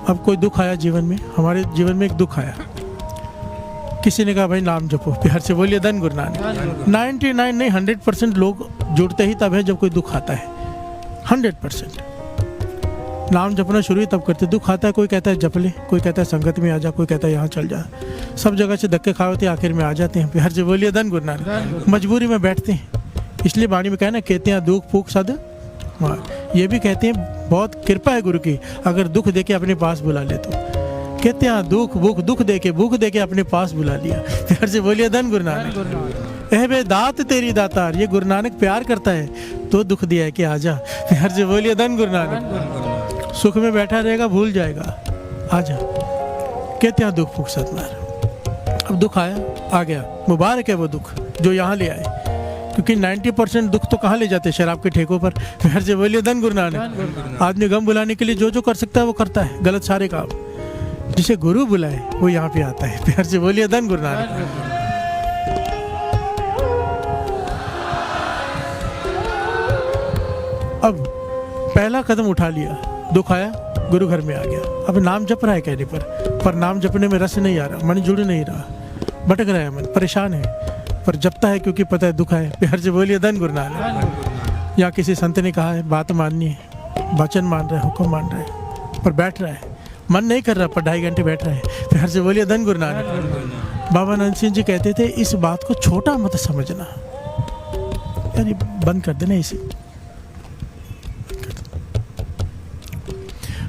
अब कोई दुख आया जीवन में, हमारे जीवन में एक दुख आया, किसी ने कहा भाई नाम जपो, प्यार से बोलिए धन गुरु नानक। 99 नहीं 100% लोग जुड़ते ही तब है जब कोई दुख आता है। 100% नाम जपना शुरू ही तब करते। दुख आता है, कोई कहता है जप ले, कोई कहता है संगत में आ जा, कोई कहता है यहाँ चल जा, सब जगह से धक्के खा होते आखिर में आ जाते हैं। प्यार से बोलिए धन गुरु नानक। मजबूरी में बैठते हैं, इसलिए वाणी में कहना कहते हैं दुख फूक सद। हाँ, ये भी कहते हैं बहुत कृपा है गुरु की, अगर दुख दे के अपने पास बुला ले तो। कहते हैं दुख भूख, दुख दे के अपने पास बुला लिया। प्यार से बोलिए धन गुरु नानक। एह बे दात तेरी दातार, ये गुरु नानक प्यार करता है तो दुख दिया है कि आजा। प्यार से बोलिए धन गुरु नानक। सुख में बैठा रहेगा भूल जाएगा, आजा। कहते हैं दुख फूक सतनार। अब दुख आया, आ गया, मुबारक है वो दुख जो यहाँ ले आए, क्योंकि 90% दुख तो कहाँ ले जाते हैं, शराब के ठेकों पर। प्यार से बोलिए धन गुरु नानक। आदमी गम बुलाने के लिए जो जो कर सकता है वो करता है, गलत सारे काम। जिसे गुरु बुलाए वो यहाँ पे आता है। प्यार से बोलिए धन गुरु नानक। अब पहला कदम उठा लिया, दुख आया, गुरु घर में आ गया। अब नाम जप रहा है कहने पर नाम जपने में रस नहीं आ रहा, मन जुड़ नहीं रहा, भटक रहा है मन, परेशान है, पर जपता है क्योंकि पता है दुख है। प्यार से बोलिए धन गुरु नानक। या किसी संत ने कहा है बात माननी है, वचन मान रहा है, हुक्म मान रहा है, पर बैठ रहा है, मन नहीं कर रहा, पर 2.5 घंटे बैठ रहा है। प्यार से बोलिए धन गुरु नानक। बाबा नंद सिंह जी कहते थे इस बात को छोटा मत समझना, यार ये बंद कर देना इसे।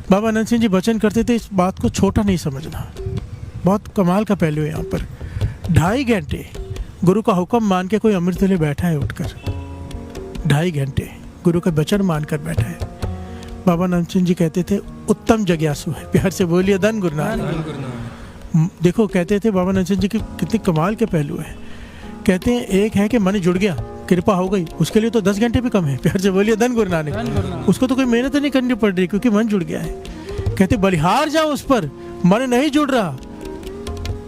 बाबा नंद सिंह जी वचन करते थे इस बात को छोटा नहीं समझना। बहुत कमाल का पहलू है यहाँ पर। 2.5 घंटे गुरु का हुक्म मान के कोई अमृत ले बैठा है उठकर, 2.5 घंटे गुरु का वचन मानकर बैठा है। बाबा नंद सिंह जी कहते थे उत्तम जिज्ञासु है। प्यार से बोलिए धन गुरु नानक। देखो कहते थे बाबा नंद सिंह जी की कितनी कमाल के पहलू है। कहते हैं एक है कि मन जुड़ गया, कृपा हो गई, उसके लिए तो 10 घंटे भी कम है। प्यार से बोलिए धन गुरु नानक। उसको तो कोई मेहनत नहीं करनी पड़ रही क्योंकि मन जुड़ गया है। कहते बलिहार जाओ उस पर, मन नहीं जुड़ रहा,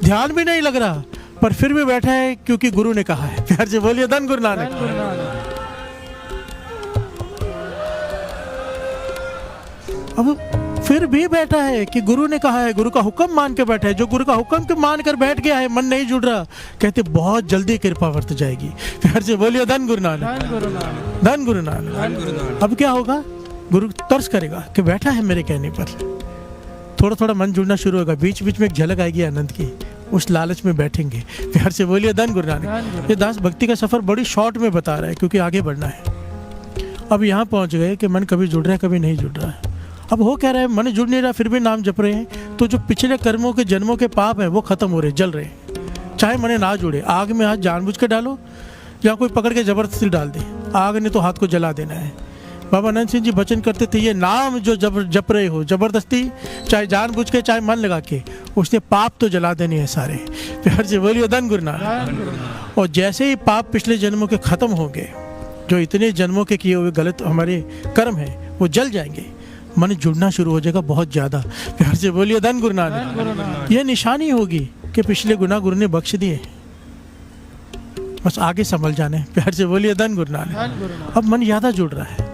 ध्यान भी नहीं लग रहा, पर फिर भी बैठा है क्योंकि गुरु ने कहा है। प्यार से बोलिए धन गुरु नानक। अब फिर भी बैठा है कि गुरु ने कहा है, गुरु का हुक्म मान के बैठा है। जो गुरु का हुक्म के मान कर बैठ गया है, मन नहीं जुड़ रहा, कहते बहुत जल्दी कृपा वर्त जाएगी। प्यार से बोलिए धन गुरु नानक। धन गुरु नानक। अब क्या होगा, गुरु तरस करेगा कि बैठा है मेरे कहने पर, थोड़ा थोड़ा मन जुड़ना शुरू होगा। बीच बीच में एक झलक आएगी आनंद की, उस लालच में बैठेंगे। प्यार से बोलिए धन गुरु नानक। ये दास भक्ति का सफर बड़ी शॉर्ट में बता रहा है क्योंकि आगे बढ़ना है। अब यहाँ पहुँच गए कि मन कभी जुड़ रहा है कभी नहीं जुड़ रहा है। अब हो क्या रहा है, मन जुड़ नहीं रहा फिर भी नाम जप रहे हैं, तो जो पिछले कर्मों के जन्मों के पाप है वो खत्म हो रहे, जल रहे हैं। चाहे मन ना जुड़े, आग में हाथ जानबूझ के डालो या कोई पकड़ के जबरदस्ती डाल दे, आग ने तो हाथ को जला देना है। बाबा नंद सिंह जी वचन करते थे ये नाम जो जप रहे हो जबरदस्ती, चाहे जानबूझ के चाहे मन लगा के, उसने पाप तो जला देने हैं सारे। प्यार से बोलिए धन गुरु नानक। और जैसे ही पाप पिछले जन्मों के खत्म होंगे, जो इतने जन्मों के किए हुए गलत हमारे कर्म हैं वो जल जाएंगे, मन जुड़ना शुरू हो जाएगा बहुत ज़्यादा। प्यार से बोलिए धन गुरु नानक। यह निशानी होगी कि पिछले गुनाह गुरु ने बख्श दिए, बस आगे संभल जाने। प्यार से बोलिए धन गुरु नानक। अब मन ज़्यादा जुड़ रहा है,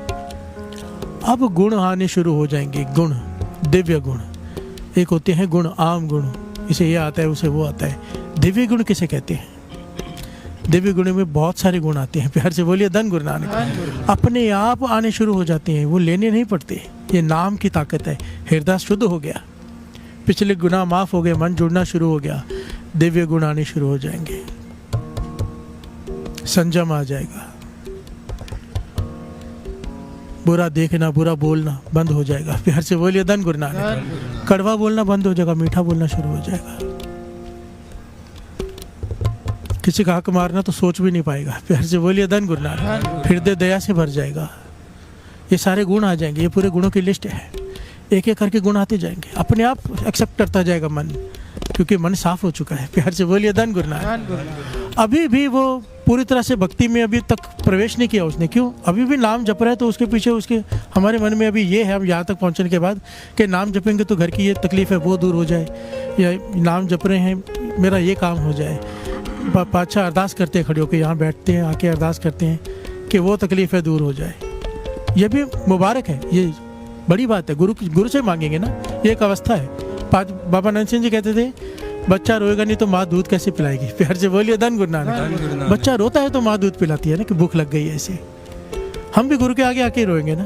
अब गुण आने शुरू हो जाएंगे। गुण, दिव्य गुण। एक होते हैं गुण, आम गुण, इसे ये आता है उसे वो आता है। दिव्य गुण किसे कहते हैं? दिव्य गुण में बहुत सारे गुण आते हैं। प्यार से बोलिए धन गुरु नानक। अपने आप आने शुरू हो जाते हैं, वो लेने नहीं पड़ते। ये नाम की ताकत है। हृदय शुद्ध हो गया, पिछले गुनाह माफ हो गए, मन जुड़ना शुरू हो गया, दिव्य गुण आने शुरू हो जाएंगे, संयम आ जाएगा, बुरा देखना बुरा बोलना बंद हो जाएगा। प्यार से बोलिए धन गुरु नानक। कड़वा बोलना बंद हो जाएगा, मीठा बोलना शुरू हो जाएगा। किसी का हक मारना तो सोच भी नहीं पाएगा। प्यार से बोलिए धन गुरु नानक। हृदय दया से भर जाएगा। ये सारे गुण आ जाएंगे, ये पूरे गुणों की लिस्ट है। एक एक करके गुण आते जाएंगे, अपने आप एक्सेप्ट करता जाएगा मन, क्योंकि मन साफ हो चुका है। प्यार से बोलिए धन गुरु नानक। अभी भी वो पूरी तरह से भक्ति में अभी तक प्रवेश नहीं किया उसने। क्यों? अभी भी नाम जप रहा है, तो उसके पीछे उसके हमारे मन में अभी ये है, हम यहाँ तक पहुँचने के बाद, कि नाम जपेंगे तो घर की ये तकलीफ है वो दूर हो जाए, या नाम जप रहे हैं मेरा ये काम हो जाए। पातशाह अरदास करते हैं, खड़े होकर यहाँ बैठते हैं, आके अरदास करते हैं कि वो तकलीफ़ें दूर हो जाए। ये भी मुबारक है, ये बड़ी बात है, गुरु से मांगेंगे ना, ये एक अवस्था है। बाबा नंद सिंह जी कहते थे बच्चा रोएगा नहीं तो माँ दूध कैसे पिलाएगी। प्यार से बोलिए धन गुरु नानक। बच्चा रोता है तो माँ दूध पिलाती है ना, कि भूख लग गई है ऐसे। हम भी गुरु के आगे आके रोएंगे ना,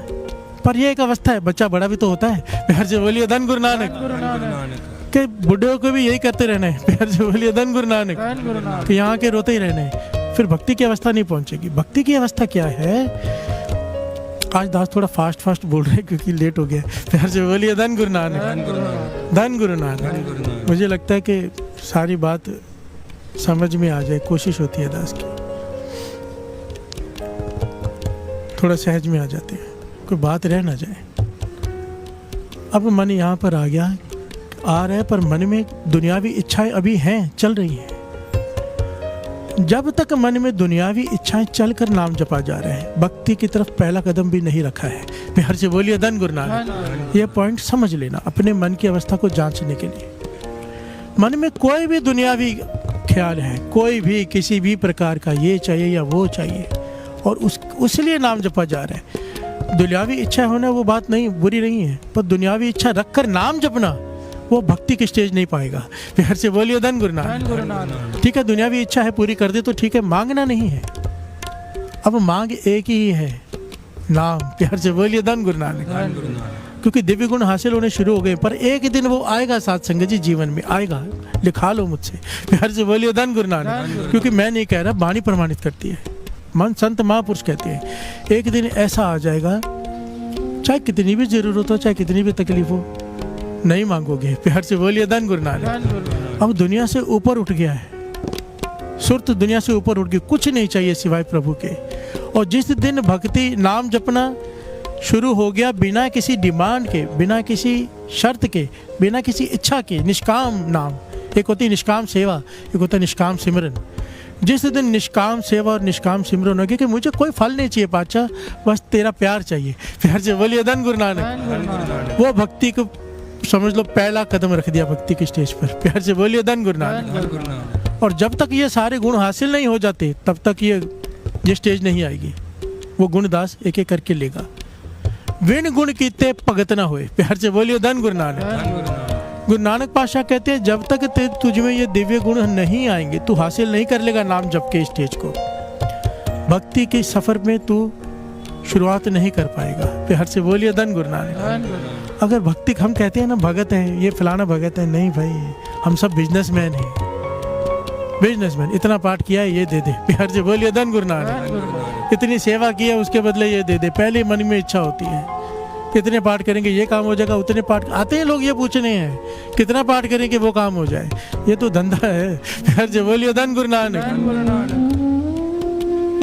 पर ये एक अवस्था है, बच्चा बड़ा भी तो होता है। प्यार से बोलिए धन गुरु नानक। के बुढ़े को भी यही करते रहना है, प्यार से बोलिए धन गुरु नानक, कि यहाँ के रोते ही रहना है, फिर भक्ति की अवस्था नहीं पहुंचेगी। भक्ति की अवस्था क्या है, आज दास थोड़ा फास्ट बोल रहे हैं क्योंकि लेट हो गया। प्यार से बोलिए धन गुरु नानक, धन गुरु नानक। मुझे लगता है कि सारी बात समझ में आ जाए, कोशिश होती है दास की, थोड़ा सहज में आ जाते हैं, कोई बात रह ना जाए। अब मन यहाँ पर आ गया, आ रहा है, पर मन में दुनियावी इच्छाएं अभी हैं, चल रही हैं। जब तक मन में दुनियावी इच्छाएं चलकर नाम जपा जा रहे हैं, भक्ति की तरफ पहला कदम भी नहीं रखा है। प्यार से बोलिए धन गुरु नानक। ये पॉइंट समझ लेना अपने मन की अवस्था को जांचने के लिए। मन में कोई भी दुनियावी ख्याल है, कोई भी किसी भी प्रकार का, ये चाहिए या वो चाहिए, और उसलिए नाम जपा जा रहा है। दुनियावी इच्छा होना वो बात नहीं, बुरी नहीं है, पर दुनियावी इच्छा रखकर नाम जपना वो भक्ति की स्टेज नहीं पाएगा। प्यार से बोलिए धन गुरु नानक। ठीक है, दुनियावी इच्छा है पूरी कर दे तो ठीक है, मांगना नहीं है। अब मांग एक ही है, नाम। प्यार से बोलिए धन गुरु नानक। क्योंकि दिव्य गुण हासिल होने शुरू हो गए, पर एक दिन वो आएगा साथ संगत जी, जीवन में आएगा, लिखा लो मुझसे। प्यार से बोलिए धन गुरु नानक। क्योंकि मैं नहीं कह रहा, वाणी प्रमाणित करती है, मन संत महापुरुष कहते हैं। एक दिन ऐसा आ जाएगा, चाहे कितनी भी जरूरत हो, चाहे कितनी भी तकलीफ हो, नहीं मांगोगे। प्यार से बोलिए धन गुरु नानक। अब दुनिया से ऊपर उठ गया है, सुरत दुनिया से ऊपर उठ गई, कुछ नहीं चाहिए सिवाय प्रभु के। और जिस दिन भक्ति नाम जपना शुरू हो गया, बिना किसी डिमांड के, बिना किसी शर्त के, बिना किसी इच्छा के, निष्काम नाम। एक होती निष्काम सेवा, एक होता निष्काम सिमरन। जिस दिन निष्काम सेवा और निष्काम सिमरन होगी कि मुझे कोई फल नहीं चाहिए पातशाह, बस तेरा प्यार चाहिए। प्यार से बोलिए धन गुरु नानक। वो भक्ति को समझ लो पहला कदम रख दिया भक्ति की स्टेज पर। प्यार से बोलिए धन गुरु नानक। और जब तक ये सारे गुण हासिल नहीं हो जाते, तब तक ये स्टेज नहीं आएगी। वो गुणदास एक एक करके लेगा। विण गुण कीते भगत ना होए। प्यार से बोलिए धन गुरु नानक। गुरु नानक पातशाह कहते हैं, जब तक तुझ में ये दिव्य गुण नहीं आएंगे, तू हासिल नहीं कर लेगा नाम जप के स्टेज को। भक्ति के सफर में तू शुरुआत नहीं कर पाएगा। प्यार से बोलिए धन गुरु नानक। अगर भक्ति हम कहते हैं ना, भगत है, ये फलाना भगत है, नहीं भाई, हम सब बिजनेसमैन हैं। बिजनेसमैन, इतना पाठ किया है, ये दे दे। प्यार से बोलिए धन गुरु नानक। इतनी सेवा की है, उसके बदले ये दे दे। पहले मन में इच्छा होती है, कितने पाठ करेंगे ये काम हो जाएगा, उतने पाठ आते हैं लोग ये पूछने हैं, कितना पाठ करेंगे वो काम हो जाए। ये तो धंधा है। प्यार से बोलिए धन गुरु नानक।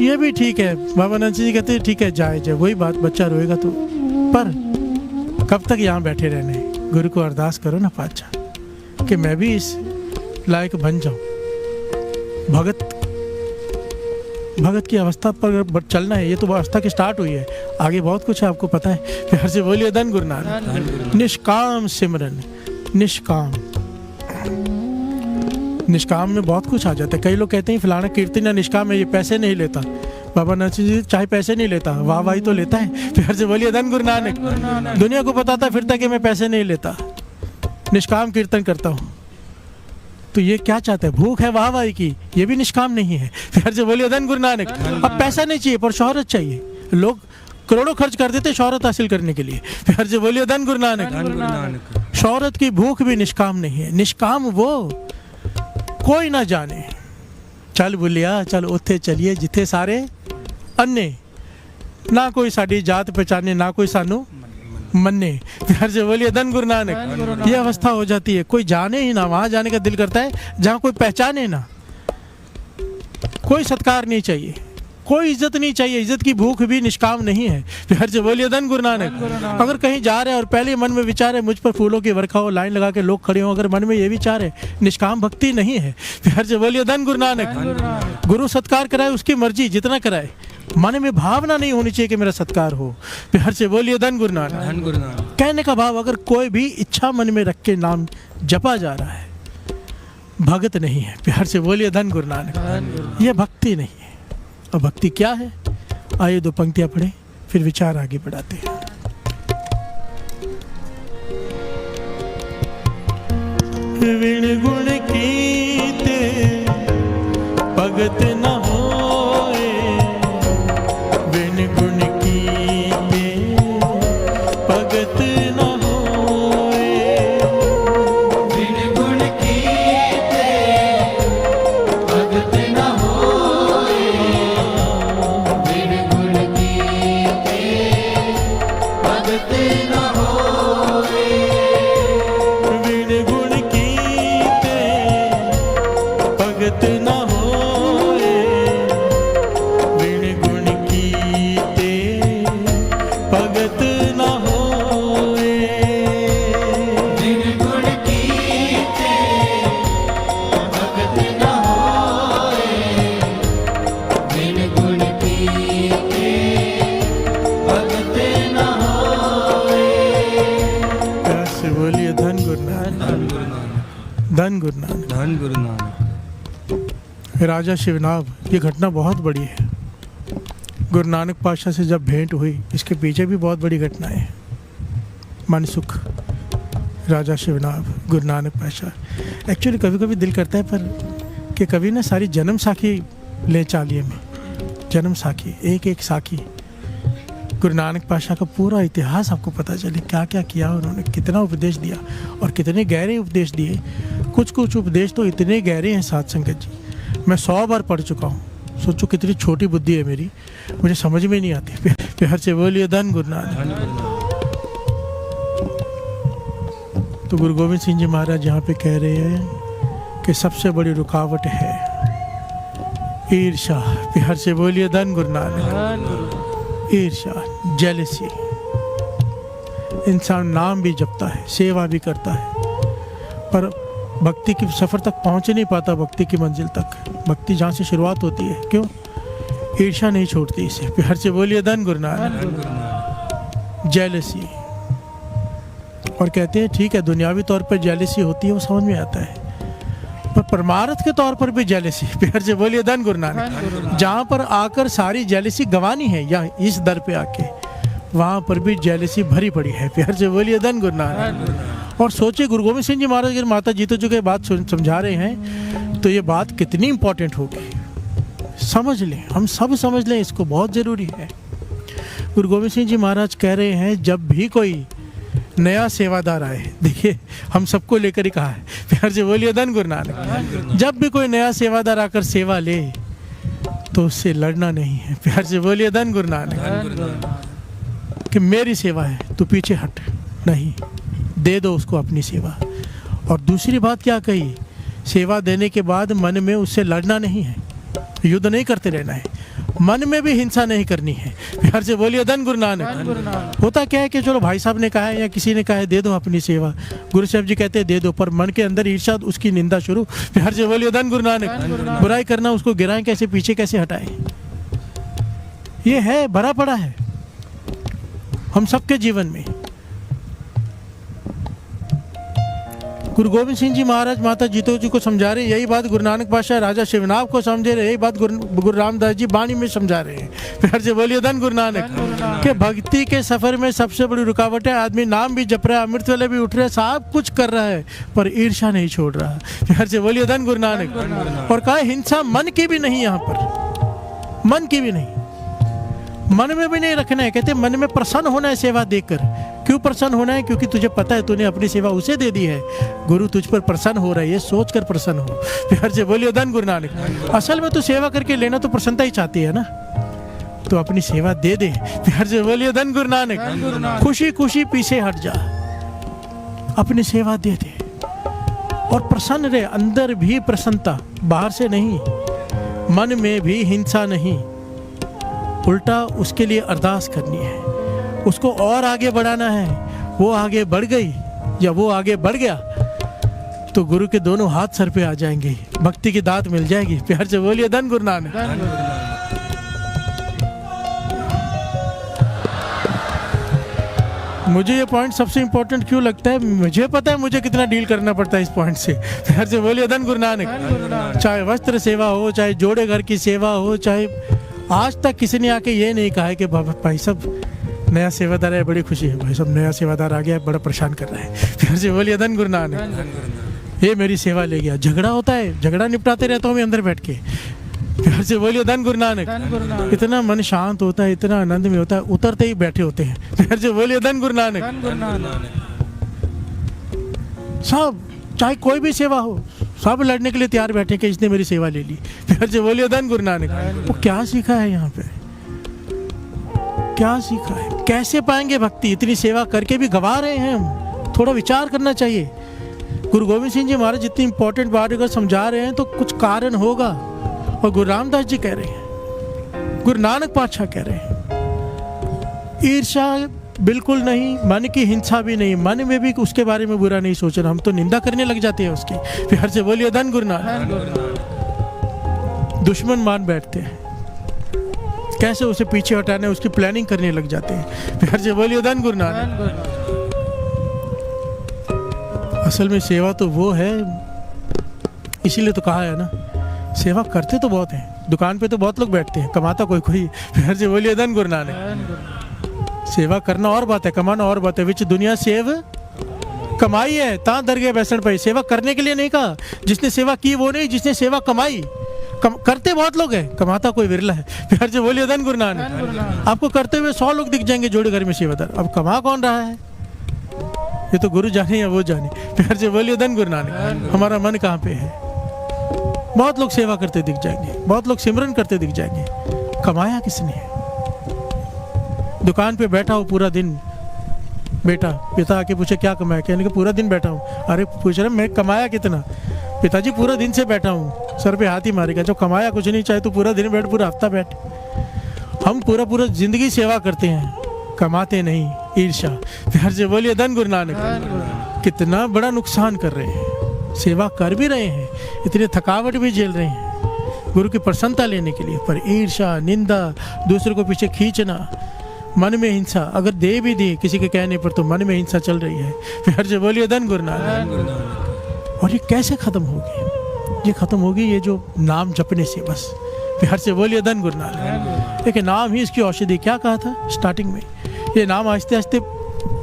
ये भी ठीक है, बाबा नंद जी कहते हैं ठीक है, जाए वही बात, बच्चा रोएगा तो, पर कब तक यहाँ बैठे रहने। गुरु को अरदास करो ना पातशाह, कि मैं भी इस लायक बन जाऊं। भगत की अवस्था पर चलना है। ये तो अवस्था की स्टार्ट हुई है, आगे बहुत कुछ है, आपको पता है। प्यार से बोलिए धन गुरु नानक। निष्काम सिमरन, निष्काम में बहुत कुछ आ जाता है। कई लोग कहते हैं फलाना कीर्तन निष्काम है, ये पैसे नहीं लेता। बाबा नंद जी चाहे पैसे नहीं लेता, वाह तो लेता है। प्यार से बोलिए धन गुरु नानक। दुनिया को बताता फिरता कि मैं पैसे नहीं लेता, निष्काम कीर्तन करता हूँ। तो ये क्या चाहता है, भूख है वाहवाही की, ये भी निष्काम नहीं है। प्यार से बोलिए धन गुरु नानक। अब पैसा नहीं चाहिए पर शोहरत चाहिए। लोग करोड़ों खर्च कर देते शोहरत हासिल करने के लिए। प्यार से बोलिए धन गुरु नानक। शोहरत की भूख भी निष्काम नहीं है। निष्काम वो कोई ना जाने, चल बुलिया चल उत्थे चलिए जिथे सारे अन्ने, ना कोई साड़ी जात पहचाने, ना कोई सानू मन्ने। प्यार से बोलिए धन गुरु नानक। ये अवस्था हो जाती है, कोई जाने ही ना, वहां जाने का दिल करता है जहां कोई पहचाने ना। कोई सत्कार नहीं चाहिए, कोई इज्जत नहीं चाहिए, इज्जत की भूख भी निष्काम नहीं है। प्यार से बोलिए धन गुरु नानक। अगर कहीं जा रहे हैं और पहले मन में विचार है मुझ पर फूलों की वर्षा हो, लाइन लगा के लोग खड़े हों, अगर मन में ये विचार है, निष्काम भक्ति नहीं है। प्यार से बोलिए धन गुरु नानक। गुरु सत्कार कराए उसकी मर्जी, जितना कराए, मन में भावना नहीं होनी चाहिए कि मेरा सत्कार हो। प्यार से बोलिए धन गुरु नानक। कहने का भाव, अगर कोई भी इच्छा मन में रख के नाम जपा जा रहा है, भगत नहीं है। प्यार से बोलिए धन गुरु नानक। ये भक्ति नहीं है। और भक्ति क्या है, आइए दो पंक्तियां पढ़े, फिर विचार आगे बढ़ाते हैं। विण गुण कीते भगत न होए, विण गुण कीते भगत न होए, बिन गुण कीते भगत न होए, बिन गुण कीते भगत न होए, विण गुण कीते भगत न होए, विण गुण कीते भगत न होए, बिन गुण कीते भगत न होए, बिन गुण कीते भगत न होए। प्यार से बोलिए धन गुरु नानक, धन गुरु नानक। धन गुरु नानक। राजा शिवनाभ, ये घटना बहुत बड़ी है। गुरु नानक पातशाह से जब भेंट हुई, इसके पीछे भी बहुत बड़ी घटनाएं हैं। मनसुख, राजा शिवनाभ, गुरु नानक पातशाह। एक्चुअली कभी कभी दिल करता है पर कि कभी ना सारी जन्म साखी ले चालिए में, जन्म साखी, एक एक साखी, गुरु नानक पातशाह का पूरा इतिहास आपको पता चले, क्या क्या किया उन्होंने, कितना उपदेश दिया और कितने गहरे उपदेश दिए। कुछ कुछ उपदेश तो इतने गहरे हैं साध संगत जी, मैं 100 बार पढ़ चुका हूँ। सोचो कितनी छोटी बुद्धि है मेरी, मुझे समझ में नहीं आती। प्यार से बोलिए धन गुरु नानक। धन गुरु नानक। तो गुरु गोविंद सिंह जी महाराज यहाँ पे कह रहे हैं कि सबसे बड़ी रुकावट है ईर्ष्या। प्यार से बोलिए धन गुरु नानक। ईर्ष्या, जेलसी। इंसान नाम भी जपता है, सेवा भी करता है, पर भक्ति की सफर तक पहुंच नहीं पाता, भक्ति की मंजिल तक। भक्ति जहाँ से शुरुआत होती है, क्यों? ईर्ष्या नहीं छोड़ती इसे। प्यार से बोलिए धन गुरु नानक। जेलसी। और कहते हैं ठीक है, दुनियावी तौर पर जेलसी होती है, वो समझ में आता है, पर परमार्थ के तौर पर भी जेलसी। प्यार से बोलिए धन गुरु नानक। जहाँ पर आकर सारी जेलसी गंवानी है, या इस दर पे आके, वहाँ पर भी जेलसी भरी पड़ी है। प्यार से बोलिए धन गुरु नानक। और सोचिए, गुरु गोविंद सिंह जी महाराज अगर माता जीतो जो के बात समझा रहे हैं, तो ये बात कितनी इंपॉर्टेंट होगी। समझ लें, हम सब समझ लें, इसको बहुत ज़रूरी है। गुरु गोविंद सिंह जी महाराज कह रहे हैं, जब भी कोई नया सेवादार आए, देखिए हम सबको लेकर ही कहा है, प्यार से बोलिए धन गुरु नानक। जब भी कोई नया सेवादार आकर सेवा ले, तो उससे लड़ना नहीं है। प्यार से बोलिए धन गुरु नानक। कि मेरी सेवा है, तू पीछे हट, नहीं, दे दो उसको अपनी सेवा। और दूसरी बात क्या कही, सेवा देने के बाद मन में उससे लड़ना नहीं है, युद्ध नहीं करते रहना है, मन में भी हिंसा नहीं करनी है। प्यार से बोलिए धन गुरु नानक। होता क्या है कि चलो भाई साहब ने कहा है या किसी ने कहा है दे दो अपनी सेवा, गुरु साहब जी कहते हैं दे दो, पर मन के अंदर ईर्ष्या, उसकी निंदा शुरू। प्यार से बोलिए धन गुरु नानक। बुराई करना, उसको गिराएं कैसे, पीछे कैसे हटाएं, ये है, भरा पड़ा है हम सबके जीवन में। गुरु गोविंद सिंह जी महाराज माता जीतो जी को समझा रहे, यही बात गुरु नानक पातशाह राजा शिवनाभ को समझे रहे, यही बात गुरु रामदास जी बाणी में समझा रहे हैं। प्यार से बोलिए धन गुरु नानक। के भक्ति के सफर में सबसे बड़ी रुकावट है, आदमी नाम भी जप रहा है, अमृत वाले भी उठ रहे हैं, सब कुछ कर रहा है, पर ईर्ष्या नहीं छोड़ रहा। प्यार से बोलिए धन गुरु नानक। और कहा हिंसा मन की भी नहीं, यहाँ पर मन की भी नहीं, मन में भी नहीं रखना है। कहते मन में प्रसन्न होना है सेवा देकर। क्यों प्रसन्न होना है? क्योंकि तुझे पता है तूने अपनी सेवा उसे दे दी है, गुरु तुझ पर प्रसन्न हो रहा है, ये सोच कर प्रसन्न हो। प्यार से बोलिए धन गुरु नानक। असल में तो सेवा करके लेना तो प्रसन्नता ही चाहती है ना, तो अपनी सेवा दे दे। प्यार से बोलिए धन गुरु नानक। खुशी खुशी पीछे हट जा, अपनी सेवा दे दे और प्रसन्न रहे, अंदर भी प्रसन्नता, बाहर से नहीं, मन में भी हिंसा नहीं, उल्टा उसके लिए अरदास करनी है, उसको और आगे बढ़ाना है। वो आगे बढ़ गई या वो आगे बढ़ गया तो गुरु के दोनों हाथ सर पे आ जाएंगे, भक्ति की दात मिल जाएगी। प्यार से बोलिए धन गुरु नानक। मुझे ये पॉइंट सबसे इंपॉर्टेंट क्यों लगता है, मुझे पता है मुझे कितना डील करना पड़ता है इस पॉइंट से। प्यार से बोलिए धन गुरु नानक। चाहे वस्त्र सेवा हो, चाहे जोड़े घर की सेवा हो, चाहे आज तक किसी ने आके ये नहीं कहा है कि भाई साहब नया सेवादार है, बड़ी खुशी है, भाई साहब नया सेवादार आ गया है, बड़ा परेशान कर रहा है। फिर से बोलिए धन गुरु नानक। ये मेरी सेवा ले गया। झगड़ा होता है, झगड़ा निपटाते रहता हूँ मैं अंदर बैठ के। प्यार से बोलिए धन गुरु नानक। धन गुरु नानक। इतना मन शांत होता है, इतना आनंद में होता है, उतरते ही बैठे होते हैं। प्यार से बोलिए धन गुरु नानक। धन गुरु नानक। सब चाहे कोई भी सेवा हो, सब लड़ने के लिए तैयार बैठे कि इसने मेरी सेवा ले ली। प्यार से बोलिए धन गुरु नानक। वो क्या सीखा है यहाँ पे, क्या सीखा है, कैसे पाएंगे भक्ति? इतनी सेवा करके भी गवा रहे हैं हम। थोड़ा विचार करना चाहिए। गुरु गोविंद सिंह जी महाराज जितनी इंपॉर्टेंट बात अगर समझा रहे हैं तो कुछ कारण होगा। और गुरु रामदास जी कह रहे हैं, गुरु नानक पातशाह कह रहे हैं, ईर्ष्या बिल्कुल नहीं, मन की हिंसा भी नहीं, मन में भी उसके बारे में बुरा नहीं सोचना। हम तो निंदा करने लग जाते हैं उसकी। प्यार से बोलिए धन गुरु नानक। दुश्मन मान बैठते हैं, कैसे उसे पीछे हटाने उसकी प्लानिंग करने लग जाते हैं। प्यार से बोलिए धन गुरु नानक। असल में सेवा तो वो है, इसीलिए तो कहा है ना, सेवा करते तो बहुत हैं, दुकान पे तो बहुत लोग बैठते हैं, कमाता कोई कोई। प्यार से बोलिए धन गुरु नानक। सेवा करना और बात है, कमाना और बात है। विच दुनिया सेव कमाई है ता दरगे बैसन पे। सेवा करने के लिए नहीं कहा, जिसने सेवा की वो नहीं, जिसने सेवा कमाई। करते बहुत लोग हैं, कमाता कोई विरला है। प्यार से बोलिए धन गुरु नानक। आपको करते हुए 100 लोग दिख जाएंगे जोड़े घर में सेवादार, अब कमा कौन रहा है? ये तो गुरु जाने या वो जाने। प्यार से बोलिए धन गुरु नानक। हमारा मन कहाँ पे है? बहुत लोग सेवा करते दिख जाएंगे, बहुत लोग सिमरन करते दिख जाएंगे, कमाया किसने है? दुकान पे बैठा हो पूरा दिन, बेटा पिता आके पूछे क्या कमाया, कहने के पूरा दिन बैठा हूँ। अरे पूछ रहे मैं कमाया कितना? पिताजी पूरा दिन से बैठा हूँ। सर पे हाथ ही मारेगा, जो कमाया कुछ नहीं, चाहे तो पूरा दिन बैठ, पूरा हफ्ता बैठ। हम पूरा जिंदगी सेवा करते हैं, कमाते नहीं, ईर्ष्या। प्यार से बोलिए धन गुरु नानक। कितना बड़ा नुकसान कर रहे हैं। सेवा कर भी रहे हैं, इतनी थकावट भी झेल रहे हैं गुरु की प्रसन्नता लेने के लिए, पर ईर्ष्या, निंदा, दूसरे को पीछे खींचना, मन में हिंसा। अगर दे भी दी किसी के कहने पर तो मन में हिंसा चल रही है। प्यार से बोलिए धन गुरु नानक। और ये कैसे खत्म होगी? ये खत्म होगी ये जो नाम जपने से बस। प्यार से बोलिए धन गुरु नानक। देखिए नाम ही इसकी औषधि। क्या कहा था स्टार्टिंग में? ये नाम आहिस्ते आहिस्ते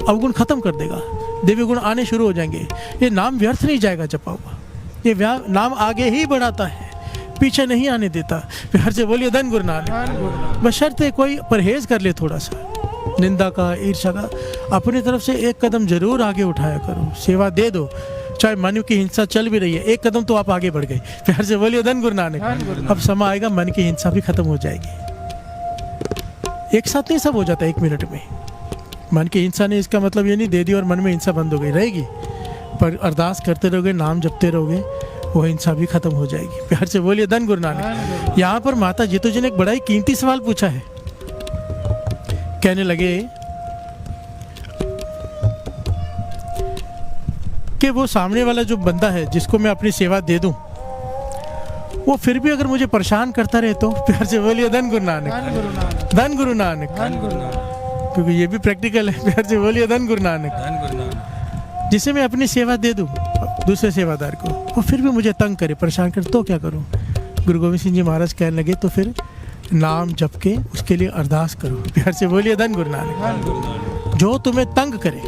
अवगुण खत्म कर देगा, देवी गुण आने शुरू हो जाएंगे। ये नाम व्यर्थ नहीं जाएगा जपा हुआ, ये नाम आगे ही बढ़ाता है, पीछे नहीं आने देता। प्यार से बोलिए धन गुरु नानक। बशर्ते कोई परहेज कर ले थोड़ा सा निंदा का, ईर्ष्या का, अपनी तरफ से एक कदम जरूर आगे उठाया करो। सेवा दे दो, चाहे मन की हिंसा चल भी रही है, एक कदम तो आप आगे बढ़ गए। प्यार से बोलिए धन गुरु नानक। अब समय आएगा मन की हिंसा भी खत्म हो जाएगी। एक साथ नहीं सब हो जाता 1 मिनट में। मन की हिंसा नहीं, इसका मतलब ये नहीं दे दी और मन में हिंसा बंद हो गई, रहेगी। पर अरदास करते रहोगे, नाम जपते रहोगे, वो हिंसा भी खत्म हो जाएगी। प्यार से बोलिए धन गुरु नानक। यहाँ पर माता जीतो जी ने एक बड़ा ही कीमती सवाल पूछा है। कहने लगे कि वो सामने वाला जो बंदा है जिसको मैं अपनी सेवा दे दूं, वो फिर भी अगर मुझे परेशान करता रहे तो? प्यार से बोलिए धन गुरु नानक। धन गुरु नानक। क्योंकि ये भी प्रैक्टिकल है। प्यार से बोलिए धन गुरु नानक। जिसे मैं अपनी सेवा दे दूं दूसरे सेवादार को, वो फिर भी मुझे तंग करे, परेशान करे, तो क्या करूं? गुरु गोविंद सिंह जी महाराज कहने लगे तो फिर नाम जप के उसके लिए अरदास करो। प्यार से बोलिए धन गुरु नानक। जो तुम्हें तंग करे,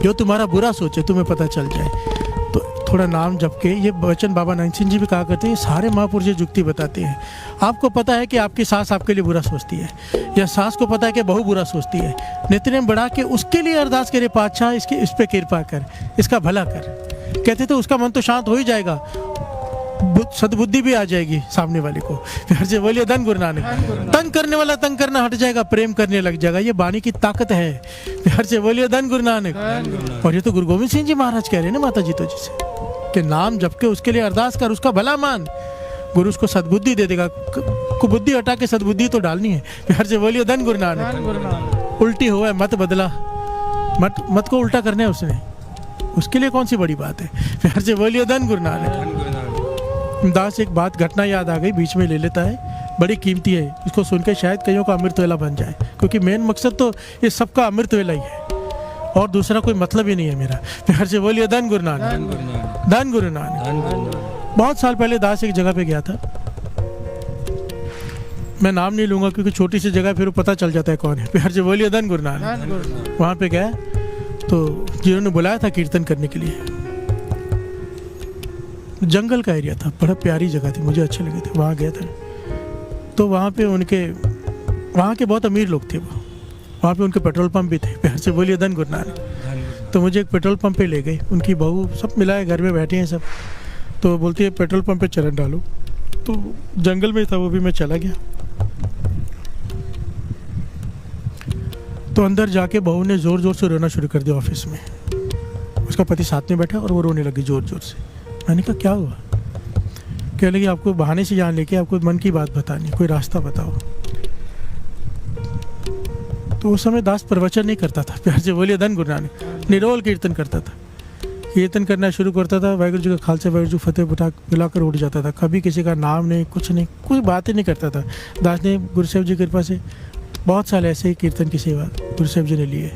जो तुम्हारा बुरा सोचे, तुम्हें पता चल जाए, तो थोड़ा नाम जप के, ये वचन बाबा नानक सिंह जी भी कहा करते हैं, सारे महापुरुष युक्ति बताते हैं। आपको पता है कि आपकी सास आपके लिए बुरा सोचती है, या सास को पता है कि बहू बुरा सोचती है, नित्य बढ़ा के उसके लिए अरदास करे, पातशाह इसकी इस पे कृपा कर, इसका भला कर। कहते तो उसका मन तो शांत हो ही जाएगा, सद्बुद्धि भी आ जाएगी सामने वाले को। प्यार से बोलिए धन गुरु नानक। तंग करने वाला तंग करना हट जाएगा, प्रेम करने लग जाएगा। ये वाणी की ताकत है। प्यार से बोलिए धन गुरु नानक। और ये तो गुरु गोविंद सिंह जी महाराज कह रहे हैं ना माता जी तो जी से, कि नाम जप के उसके लिए अरदास कर, उसका भला मान, गुरु उसको सद्बुद्धि दे देगा। कुबुद्धि हटा के सद्बुद्धि तो डालनी है। प्यार से बोलिए धन गुरु नानक। उल्टी हुआ है मत बदला, मत को उल्टा करना है उसने, उसके लिए कौन सी बड़ी बात है। प्यार से बोलिए धन गुरु नानक। दास एक बात घटना याद आ गई, बीच में ले लेता है, बड़ी कीमती है, इसको सुनकर शायद कईयों का अमृत वेला बन जाए, क्योंकि मेन मकसद तो ये सबका अमृत वेला ही है और दूसरा कोई मतलब ही नहीं है मेरा। प्यार से बोलिए धन गुरु नानक। धन गुरु नानक। बहुत साल पहले दास एक जगह पे गया था, मैं नाम नहीं लूंगा क्योंकि छोटी सी जगह, फिर पता चल जाता है कौन है। प्यार से बोलिए धन गुरु नानक। वहाँ पे गया तो जिन्होंने बुलाया था कीर्तन करने के लिए, जंगल का एरिया था, बड़ा प्यारी जगह थी, मुझे अच्छे लगे थे, वहाँ गए थे। तो वहाँ पे वहाँ के बहुत अमीर लोग थे, वहाँ पे उनके पेट्रोल पंप भी थे। प्यार से बोलिए धन गुरु नानक। तो मुझे एक पेट्रोल पंप पे ले गई, उनकी बहू सब मिलाए घर में बैठे हैं सब। तो बोलती है पेट्रोल पंप पे चरण डालो। तो जंगल में था वो भी, मैं चला गया। तो अंदर जाके बहू ने ज़ोर ज़ोर से रोना शुरू कर दिया ऑफिस में। उसका पति साथ में बैठा और वो रोने लगी ज़ोर ज़ोर से। मैंने कहा क्या हुआ? कह लगी आपको बहाने से यहाँ लेके आपको मन की बात बतानी, कोई रास्ता बताओ। तो उस समय दास प्रवचन नहीं करता था, प्यार से बोलिए धन गुरु नानक। निरोल कीर्तन करता था। कीर्तन करना शुरू करता था, वाहिगुरु जी का खालसा वाहिगुरु जी फतेह बुलाकर उठ जाता था। कभी किसी का नाम नहीं, कुछ नहीं, कुछ बात ही नहीं करता था। दास ने गुरु साहिब जी की कृपा से बहुत साल ऐसे ही कीर्तन की सेवा गुरु साहिब जी ने ली है।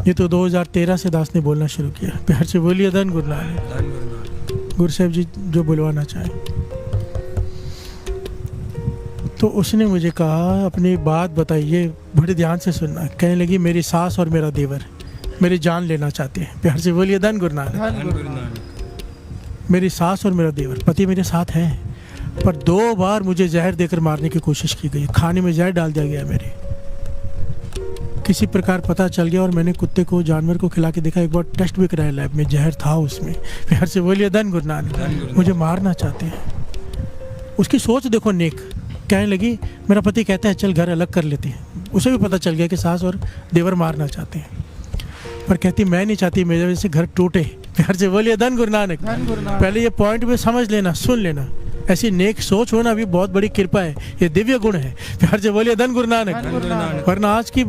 ये तो 2013 से दास ने बोलना शुरू किया। प्यार से बोलिए धन गुरु नानक। गुरु साहिब जी जो बुलवाना चाहें। तो उसने मुझे कहा अपनी बात बताइए, बड़े ध्यान से सुनना। कहने लगी मेरी सास और मेरा देवर मेरी जान लेना चाहते हैं। प्यार से बोलिए धन गुरु नानक। मेरी सास और मेरा देवर, पति मेरे साथ हैं, पर 2 बार मुझे जहर देकर मारने की कोशिश की गई। खाने में जहर डाल दिया गया मेरे, किसी प्रकार पता चल गया और मैंने कुत्ते को, जानवर को खिला के देखा। एक बार टेस्ट भी कराया लैब में, जहर था उसमें। प्यार से बोलिए धन गुरु नानक। मुझे मारना चाहते हैं। उसकी सोच देखो नेक। कहने लगी मेरा पति कहता है चल घर अलग कर लेते हैं। उसे भी पता चल गया कि सास और देवर मारना चाहते हैं, पर कहती मैं नहीं चाहती मेरे वजह से घर टूटे। प्यार से बोलिए धन गुरु नानक। पहले ये पॉइंट में समझ लेना, सुन लेना। ऐसी नेक सोच होना भी बहुत बड़ी कृपा है, ये दिव्य गुण है। प्यार से बोलिए धन गुरु नानक। वरना आज की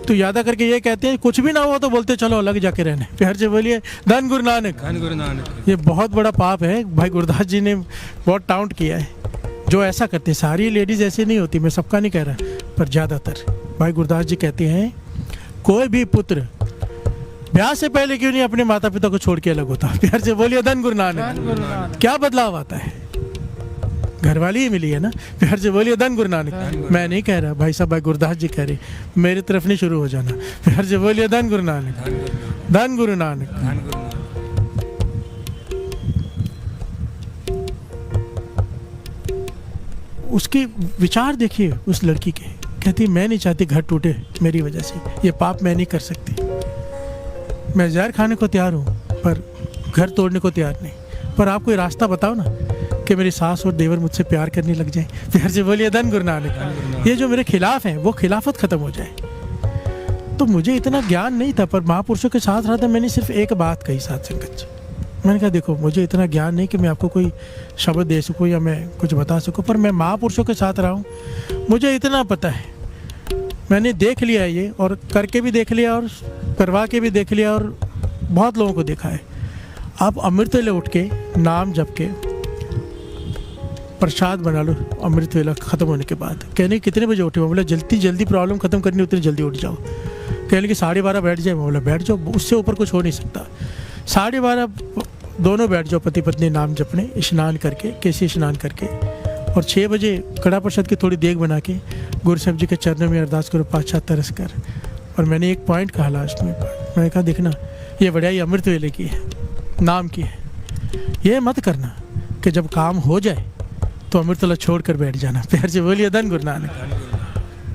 तो यादा करके ये कहते हैं कुछ भी ना हुआ तो बोलते चलो अलग जाके रहने। प्यार से बोलिए धन गुरु नानक। ये बहुत बड़ा पाप है। भाई गुरदास जी ने बहुत टाउंट किया है जो ऐसा करते हैं। सारी लेडीज ऐसी नहीं होती, मैं सबका नहीं कह रहा, पर ज़्यादातर। भाई गुरदास जी कहते हैं कोई भी पुत्र ब्याह से पहले क्यों नहीं अपने माता पिता को छोड़ के अलग होता। प्यार से बोलिए धन गुरु नानक। क्या बदलाव आता है? घरवाली ही मिली है ना। प्यार से बोलिए धन गुरु नानक। मैं नहीं कह रहा, भाई साहब भाई गुरदास जी कह रहे, मेरी तरफ नहीं शुरू हो जाना। प्यार से बोलिए धन गुरु नानक। धन गुरु नानक। उसके विचार देखिए उस लड़की के। कहती मैं नहीं चाहती घर टूटे मेरी वजह से, ये पाप मैं नहीं कर सकती। मैं जहर खाने को तैयार हूँ पर घर तोड़ने को तैयार नहीं। पर आप कोई रास्ता बताओ ना कि मेरी सास और देवर मुझसे प्यार करने लग जाए। प्यार से बोलिए धन गुरु नानक। ये जो मेरे खिलाफ हैं वो खिलाफत खत्म हो जाए। तो मुझे इतना ज्ञान नहीं था, पर महापुरुषों के साथ रहा था। मैंने सिर्फ एक बात कही साथ संगत जी। मैंने कहा देखो मुझे इतना ज्ञान नहीं कि मैं आपको कोई शब्द दे सकूं या मैं कुछ बता सकूं, पर मैं महापुरुषों के साथ रहा हूँ, मुझे इतना पता है। मैंने देख लिया है ये, और करके भी देख लिया और करवा के भी देख लिया, और बहुत लोगों को देखा है। आप अमृत वेले उठ के नाम जप के प्रसाद बना लो अमृत वेला ख़त्म होने के बाद। कहने कितने बजे उठे? मैं बोला जल्दी जल्दी प्रॉब्लम ख़त्म करनी उतनी जल्दी उठ जाओ। कहने कि 12:30 बैठ जाए। मैं बोला बैठ जाओ, उससे ऊपर कुछ हो नहीं सकता। 12:30 दोनों बैठ जाओ पति पत्नी नाम जपने, स्नान करके, केसी स्नान करके, और 6 बजे कड़ा प्रसाद की थोड़ी देग बना के गुरु साहब जी के चरणों में अरदास करो पातशाह तरस कर। और मैंने एक पॉइंट कहा लास्ट में, मैंने कहा देखना ये बढ़िया अमृत वेले की है, नाम की है। ये मत करना कि जब काम हो जाए तो अमृत वेला छोड़ कर बैठ जाना। प्यार से बोलिए धन गुरु नानक।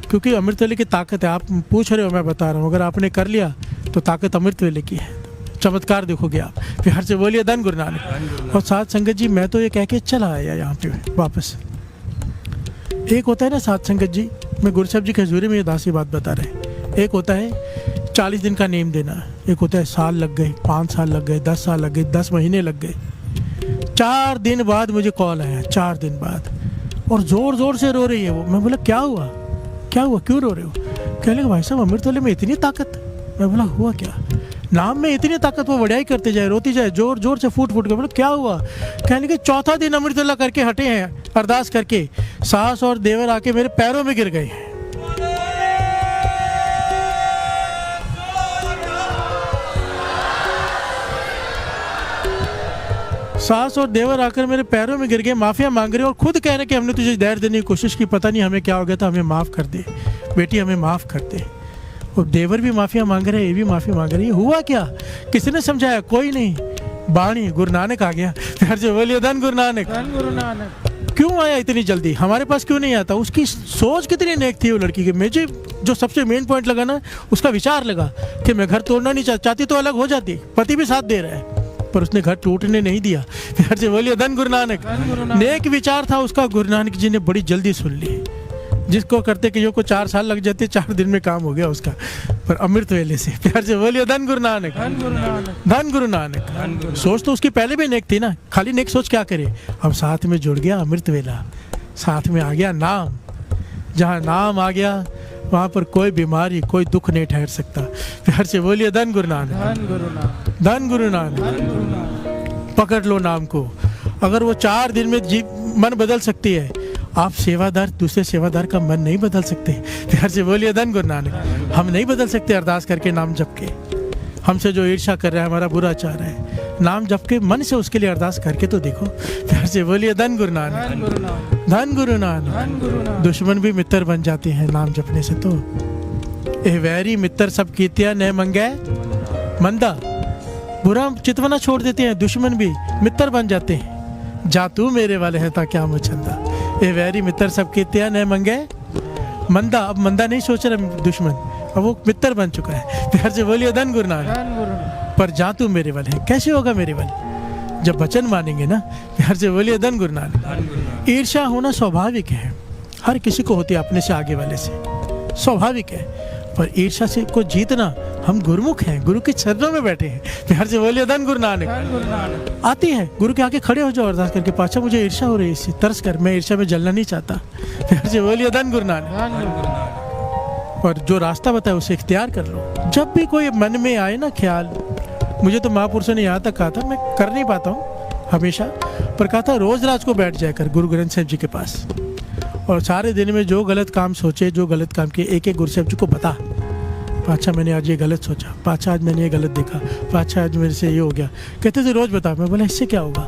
क्योंकि अमृत वेले की ताकत है। आप पूछ रहे हो, मैं बता रहा हूँ, अगर आपने कर लिया तो ताकत अमृत वेले की है। चमत्कार देखोगे आप। प्यार से बोलिए धन गुरु नानक। और साथ संगत जी मैं तो ये कह के चला आया यहाँ पे वापस। एक होता है ना साथ संगत जी, मैं गुरु साहब जी की हजूरी में ये दासी बात बता रहे। एक होता है 40 दिन का नेम देना, एक होता है साल लग गए, 5 साल लग गए, 10 साल लग गए, 10 महीने लग गए। 4 दिन बाद मुझे कॉल आया, 4 दिन बाद, और ज़ोर ज़ोर से रो रही है वो। मैं बोला क्या हुआ, क्या हुआ, क्यों रो रहे हो? कहने लगे भाई साहब अमृत वेले में इतनी ताकत। मैं बोला हुआ क्या? नाम में इतनी ताकत, वो बढ़ियाई करते जाए, रोती जाए, जोर जोर से फूट फूट के। बोला क्या हुआ? कहने के 4था दिन अमृत वेला करके हटे हैं अरदास करके, सास और देवर आके मेरे पैरों में गिर गए। सास और देवर आकर मेरे पैरों में गिर गए, माफिया मांग रहे और खुद कह रहे कि हमने तुझे धैर्य देने की कोशिश की, पता नहीं हमें क्या हो गया था, हमें माफ़ कर दे बेटी, हमें माफ़ कर दे। और देवर भी माफिया मांग रहे, ये भी माफ़ी मांग रही है। हुआ क्या? किसी ने समझाया? कोई नहीं। बाणी गुरु नानक आ गया। प्यार से बोलिए धन गुरु नानक। धन गुरु नानक। क्यों आया इतनी जल्दी, हमारे पास क्यों नहीं आता? उसकी सोच कितनी नेक थी वो लड़की की। मुझे जो सबसे मेन पॉइंट लगा ना, उसका विचार लगा कि मैं घर तोड़ना नहीं चाहती तो अलग हो जाती, पति भी साथ दे रहा है, पर उसने घर टूटने नहीं दिया। प्यार से बोलिए धन गुरु नानक। धन गुरु नानक। नेक विचार था उसका, गुरु नानक जी ने बड़ी जल्दी सुन ली। जिसको करते कि जो को 4 साल लग जाते, 4 दिन में काम हो गया उसका, पर अमृत वेले से। प्यार से बोलिए धन गुरु नानक। धन गुरु नानक। धन गुरु नानक। सोच तो उसकी पहले भी नेक थी ना, खाली नेक सोच क्या करे, अब साथ में जुड़ गया अमृत वेला, साथ में आ गया नाम। जहाँ नाम आ गया वहाँ पर कोई बीमारी कोई दुख नहीं ठहर सकता। प्यार से बोलिए धन गुरु नानक। धन गुरु नानक। धन गुरु नानक। धन गुरु नानक। पकड़ लो नाम को। अगर वो 4 दिन में मन बदल सकती है, आप सेवादार दूसरे सेवादार का मन नहीं बदल सकते। प्यार से बोलिए धन गुरु नानक। हम नहीं बदल सकते अरदास करके नाम जप के। हमसे जो ईर्ष्या कर रहा है, हमारा बुरा चाह रहा है, नाम जप के मन से उसके लिए अरदास करके तो देखो। प्यार से बोलिए धन गुरु नानक। धन गुरु नानक। धन गुरु नानक। धन गुरु नानक। दुश्मन भी मित्र बन जाते हैं नाम जपने से तो। ए वैरी मित्र सब कीतिया न मंगे मंदा। बुरा चितवना छोड़ देते हैं, दुश्मन भी मित्र बन जाते हैं। जा तू मेरे वाले है ता क्या मुचंदा। ए वैरी मित्र सब कीतिया न मंगे मंदा। अब मंदा नहीं सोच रहा दुश्मन, अब वो मित्र बन चुका है। प्यार से बोलिए धन गुरु नानक। धन गुरु नानक। पर जा तू मेरे वाले है, कैसे होगा मेरे वाले? जब वचन मानेंगे ना। प्यार से बोलिए धन गुरु नानक। ईर्ष्या होना स्वाभाविक है, हर किसी को होती है अपने से आगे वाले से, स्वाभाविक है। पर ईर्ष्या से को जीतना, हम गुरुमुख हैं, गुरु के चरणों में बैठे हैं। प्यार से बोलिए धन गुरु नानक। धन गुरु नानक। आती है गुरु के आगे खड़े हो जाओ अरदास करके, पाछा मुझे ईर्ष्या हो रही है इससे, तरस कर, मैं ईर्ष्या में जलना नहीं चाहता। प्यार से बोलिए धन गुरु नानक। धन गुरु नानक। और जो रास्ता बताया उसे इख्तियार कर लो। जब भी कोई मन में आए ना ख्याल, मुझे तो महापुरुषों ने यहाँ तक कहा था, मैं कर नहीं पाता हूँ हमेशा, पर कहा था रोज रात को बैठ जाया कर गुरु ग्रंथ साहिब जी के पास, और सारे दिन में जो गलत काम सोचे, जो गलत काम किए, एक एक गुरु साहिब जी को बता। पाछा मैंने आज ये गलत सोचा, पाछा आज मैंने ये गलत देखा, पाछा आज मेरे से ये हो गया। कहते थे रोज बता। मैं बोला इससे क्या होगा?